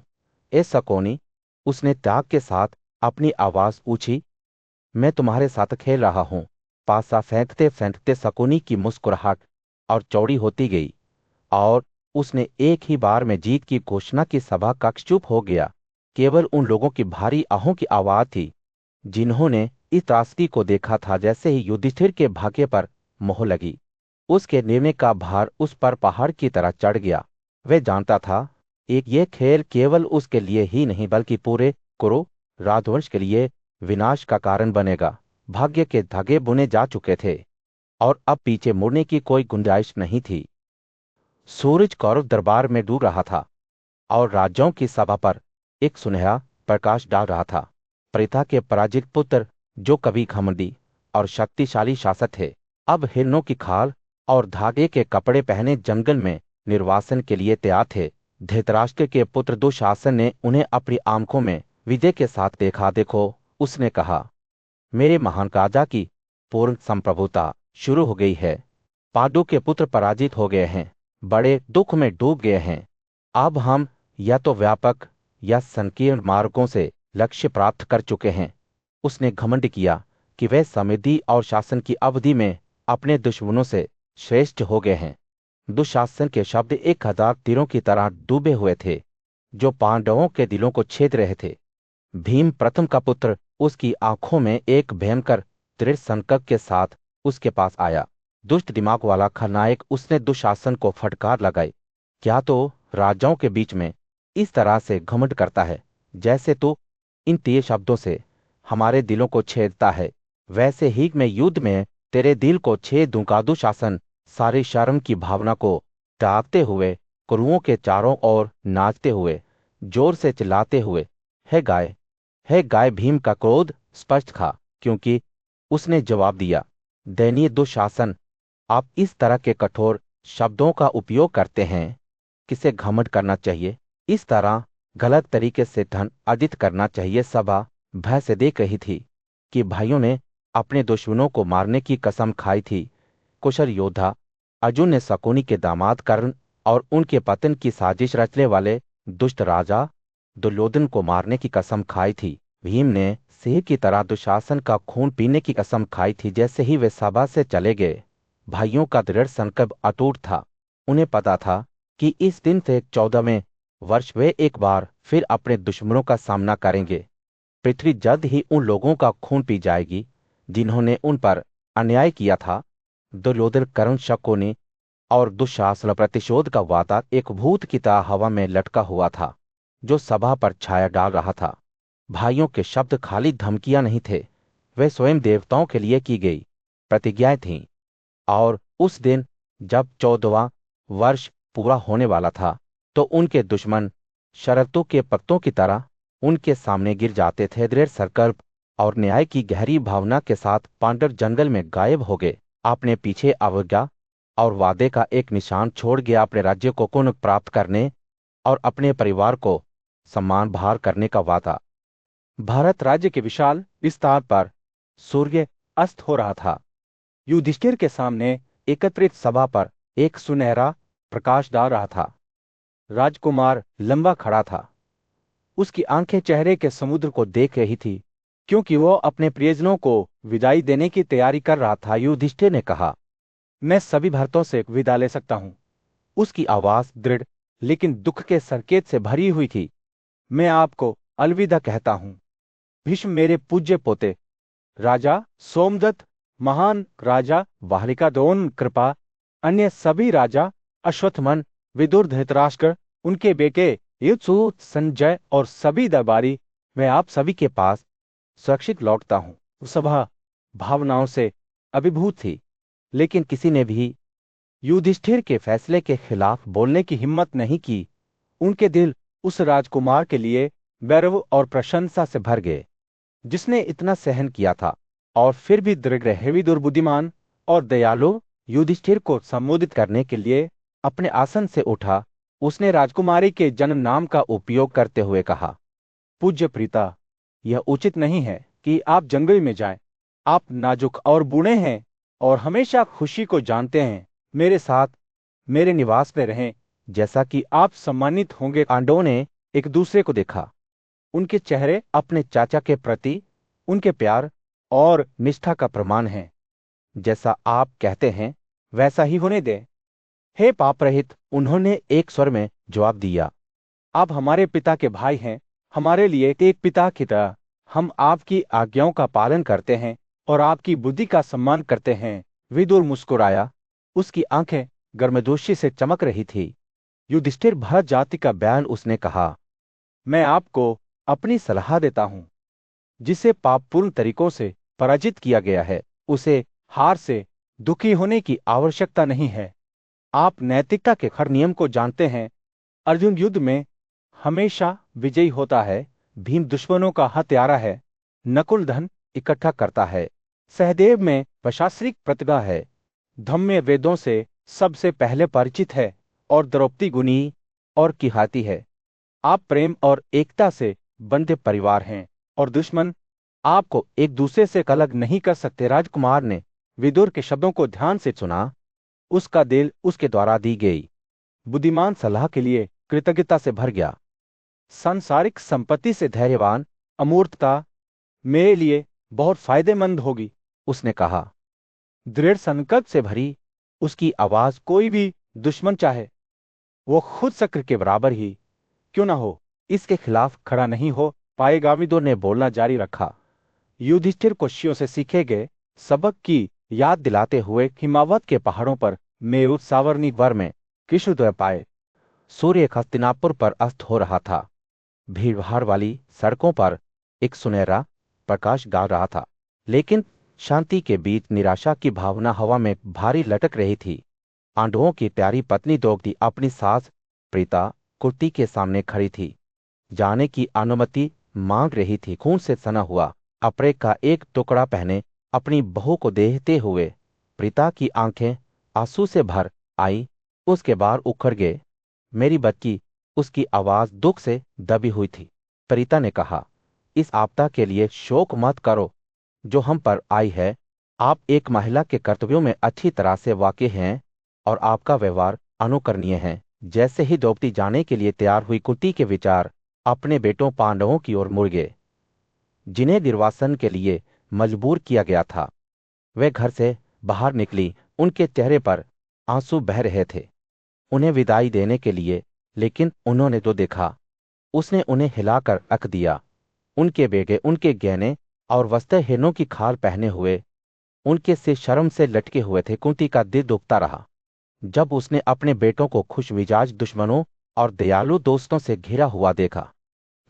ए शकुनी, उसने त्याग के साथ अपनी आवाज ऊंची, मैं तुम्हारे साथ खेल रहा हूं। पासा फेंकते फेंकते शकुनी की मुस्कुराहट और चौड़ी होती गई और उसने एक ही बार में जीत की घोषणा की। सभा कक्ष चुप हो गया। केवल उन लोगों की भारी आहों की आवाज थी जिन्होंने इस त्रासदी को देखा था। जैसे ही युधिष्ठिर के भाग्य पर मोहर लगी, उसके निर्णय का भार उस पर पहाड़ की तरह चढ़ गया। वह जानता था एक ये खेल केवल उसके लिए ही नहीं बल्कि पूरे कुरु राजवंश के लिए विनाश का कारण बनेगा। भाग्य के धागे बुने जा चुके थे और अब पीछे मुड़ने की कोई गुंजाइश नहीं थी। सूरज कौरव दरबार में डूब रहा था और राजाओं की सभा पर एक सुनहरा प्रकाश डाल रहा था। प्रेता के पराजित पुत्र, जो कभी घमंडी और शक्तिशाली शासक थे, अब हिरणों की खाल और धागे के कपड़े पहने जंगल में निर्वासन के लिए तैयार थे। धृतराष्ट्र के पुत्र दुशासन ने उन्हें अपनी आंखों में विजय के साथ देखा। देखो, उसने कहा, मेरे महान राजा की पूर्ण संप्रभुता शुरू हो गई है। पांडु के पुत्र पराजित हो गए हैं, बड़े दुख में डूब गए हैं। अब हम या तो व्यापक या संकीर्ण मार्गों से लक्ष्य प्राप्त कर चुके हैं। उसने घमंड किया कि वे समृद्धि और शासन की अवधि में अपने दुश्मनों से श्रेष्ठ हो गए हैं। दुशासन के शब्द 1000 तीरों की तरह डूबे हुए थे, जो पांडवों के दिलों को छेद रहे थे। भीम प्रथम का पुत्र उसकी आंखों में एक भयंकर दृढ़ संकल्प के साथ उसके पास आया। दुष्ट दिमाग वाला खलनायक, उसने दुशासन को फटकार लगाई, क्या तो राजाओं के बीच में इस तरह से घमंड करता है जैसे तू इन 3 शब्दों से हमारे दिलों को छेदता है, वैसे ही मैं युद्ध में तेरे दिल को छेद दूंगा। दुशासन सारी शर्म की भावना को त्यागते हुए कुरुओं के चारों ओर नाचते हुए जोर से चिल्लाते हुए, है गाय, है गाय। भीम का क्रोध स्पष्ट था, क्योंकि उसने जवाब दिया, दयनीय दुशासन, आप इस तरह के कठोर शब्दों का उपयोग करते हैं। किसे घमंड करना चाहिए? इस तरह गलत तरीके से धन अर्जित करना चाहिए। सभा भय से देख रही थी कि भाइयों ने अपने दुश्मनों को मारने की कसम खाई थी। कुशल योद्धा अर्जुन ने शकुनी के दामाद कर्ण और उनके पतन की साजिश रचने वाले दुष्ट राजा दुर्योधन को मारने की कसम खाई थी। भीम ने सिंह की तरह दुशासन का खून पीने की कसम खाई थी। जैसे ही वे सभा से चले गए, भाइयों का दृढ़ संकल्प अटूट था। उन्हें पता था कि इस दिन से 14वें वर्ष वे एक बार फिर अपने दुश्मनों का सामना करेंगे। पृथ्वी जल्द ही उन लोगों का खून पी जाएगी जिन्होंने उन पर अन्याय किया था। दुर्योधन, कर्ण, शकुनी और दुशासन प्रतिशोध का वादा एक भूत की तरह हवा में लटका हुआ था, जो सभा पर छाया डाल रहा था। भाइयों के शब्द खाली धमकियां नहीं थे, वे स्वयं देवताओं के लिए की गई प्रतिज्ञाएं थीं। और उस दिन जब 14वां वर्ष पूरा होने वाला था, तो उनके दुश्मन शरतों के पत्तों की तरह उनके सामने गिर जाते थे। दृढ़ संकल्प और न्याय की गहरी भावना के साथ पांडव जंगल में गायब हो गए। अपने पीछे अवज्ञा और वादे का एक निशान छोड़ गया, अपने राज्य को पुनः प्राप्त करने और अपने परिवार को सम्मान भार करने का वादा। भारत राज्य के विशाल विस्तार पर सूर्य अस्त हो रहा था। युधिष्ठिर के सामने एकत्रित सभा पर एक सुनहरा प्रकाश डाल रहा था। राजकुमार लंबा खड़ा था। उसकी आंखें चेहरे के समुद्र को देख रही थी, क्योंकि वो अपने प्रियजनों को विदाई देने की तैयारी कर रहा था। युधिष्ठिर ने कहा, मैं सभी भरतों से विदा ले सकता हूं। उसकी आवाज दृढ़ लेकिन दुख के संकेत से भरी हुई थी। मैं आपको अलविदा कहता हूं। भीष्म मेरे पूज्य पोते, राजा सोमदत्त, महान राजा वाहलिकादोन कृपा, अन्य सभी राजा, अश्वत्थमन, विदुर, धृतराष्ट्र, उनके बेटे युत्सु, संजय और सभी दरबारी, मैं आप सभी के पास सुरक्षित लौटता हूं। सभा भावनाओं से अभिभूत थी, लेकिन किसी ने भी युधिष्ठिर के फैसले के खिलाफ बोलने की हिम्मत नहीं की। उनके दिल उस राजकुमार के लिए गौरव और प्रशंसा से भर गए, जिसने इतना सहन किया था और फिर भी दृढ़ रहे। विदुर बुद्धिमान और दयालु युधिष्ठिर को संबोधित करने के लिए अपने आसन से उठा। उसने राजकुमारी के जन्म नाम का उपयोग करते हुए कहा, पूज्य प्रीता, यह उचित नहीं है कि आप जंगल में जाएं। आप नाजुक और बूढ़े हैं और हमेशा खुशी को जानते हैं। मेरे साथ मेरे निवास में रहें, जैसा कि आप सम्मानित होंगे। पांडवों ने एक दूसरे को देखा। उनके चेहरे अपने चाचा के प्रति उनके प्यार और निष्ठा का प्रमाण हैं। जैसा आप कहते हैं वैसा ही होने दें। हे पाप रहित, उन्होंने एक स्वर में जवाब दिया, आप हमारे पिता के भाई हैं, हमारे लिए एक पिता की तरह। हम आपकी आज्ञाओं का पालन करते हैं और आपकी बुद्धि का सम्मान करते हैं। विदुर मुस्कुराया। उसकी आंखें गर्मजोशी से चमक रही थी। युधिष्ठिर भरत जाति का बयान उसने कहा, मैं आपको अपनी सलाह देता हूं। जिसे पापपूर्ण तरीकों से पराजित किया गया है, उसे हार से दुखी होने की आवश्यकता नहीं है। आप नैतिकता के हर नियम को जानते हैं। अर्जुन युद्ध में हमेशा विजयी होता है। भीम दुश्मनों का हत्यारा है। नकुल धन इकट्ठा करता है। सहदेव में प्रशासनिक प्रतिभा है। धम्य वेदों से सबसे पहले परिचित है और द्रौपदी गुणी और किहाती है। आप प्रेम और एकता से बंधे परिवार हैं और दुश्मन आपको एक दूसरे से अलग नहीं कर सकते। राजकुमार ने विदुर के शब्दों को ध्यान से सुना। उसका दिल उसके द्वारा दी गई बुद्धिमान सलाह के लिए कृतज्ञता से भर गया। सांसारिक संपत्ति से धैर्यवान अमूर्तता मेरे लिए बहुत फायदेमंद होगी, उसने कहा। दृढ़ संकल्प से भरी उसकी आवाज कोई भी दुश्मन, चाहे वो खुद शक्र के बराबर ही क्यों ना हो, इसके खिलाफ खड़ा नहीं हो पाएगा। विदुर ने बोलना जारी रखा। युधिष्ठिर को शिष्यों से सीखे गए सबक की याद दिलाते हुए हिमावत के पहाड़ों पर मेरु सावर्णी वर में कृष्णोदय पाए। सूर्य हस्तिनापुर पर अस्त हो रहा था। भीड़भाड़ वाली सड़कों पर एक सुनहरा प्रकाश डाल रहा था, लेकिन शांति के बीच निराशा की भावना हवा में भारी लटक रही थी। पांडवों की प्यारी पत्नी द्रौपदी अपनी सास प्रीता कुर्ती के सामने खड़ी थी। जाने की अनुमति मांग रही थी। खून से सना हुआ अपरे का एक टुकड़ा पहने अपनी बहू को देखते हुए प्रीता की आंखें आंसू से भर आई। उसके बाल उखड़ गए। मेरी बच्ची, उसकी आवाज दुख से दबी हुई थी। प्रीता ने कहा, इस आपदा के लिए शोक मत करो जो हम पर आई है। आप एक महिला के कर्तव्यों में अच्छी तरह से वाकिफ हैं और आपका व्यवहार अनुकरणीय है। जैसे ही द्रौपदी जाने के लिए तैयार हुई, कुंती के विचार अपने बेटों पांडवों की ओर मुड़ गए, जिन्हें निर्वासन के लिए मजबूर किया गया था। वे घर से बाहर निकली। उनके चेहरे पर आंसू बह रहे थे उन्हें विदाई देने के लिए, लेकिन उन्होंने जो देखा उसने उन्हें हिलाकर रख दिया। उनके बेटे, उनके गहने और वस्त्र हिरणों की खाल पहने हुए उनके सिर शर्म से लटके हुए थे। कुंती का दिल दुखता रहा जब उसने अपने बेटों को खुश मिजाज दुश्मनों और दयालु दोस्तों से घिरा हुआ देखा।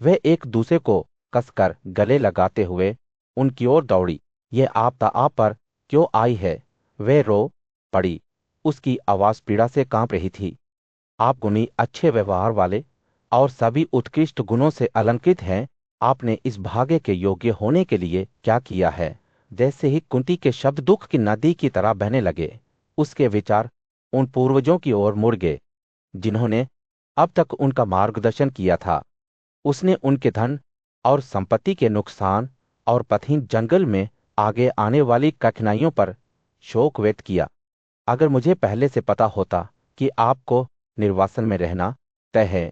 वे एक दूसरे को कसकर गले लगाते हुए उनकी ओर दौड़ी। यह आपदा आप पर क्यों आई है? वे रो पड़ी। उसकी आवाज पीड़ा से कांप रही थी। आप गुणी, अच्छे व्यवहार वाले और सभी उत्कृष्ट गुणों से अलंकृत हैं। आपने इस भाग्य के योग्य होने के लिए क्या किया है? जैसे ही कुंती के शब्द दुख की नदी की तरह बहने लगे, उसके विचार उन पूर्वजों की ओर मुड़ गए जिन्होंने अब तक उनका मार्गदर्शन किया था। उसने उनके धन और संपत्ति के नुकसान और पथहीन जंगल में आगे आने वाली कठिनाइयों पर शोक व्यक्त किया। अगर मुझे पहले से पता होता कि आपको निर्वासन में रहना तय है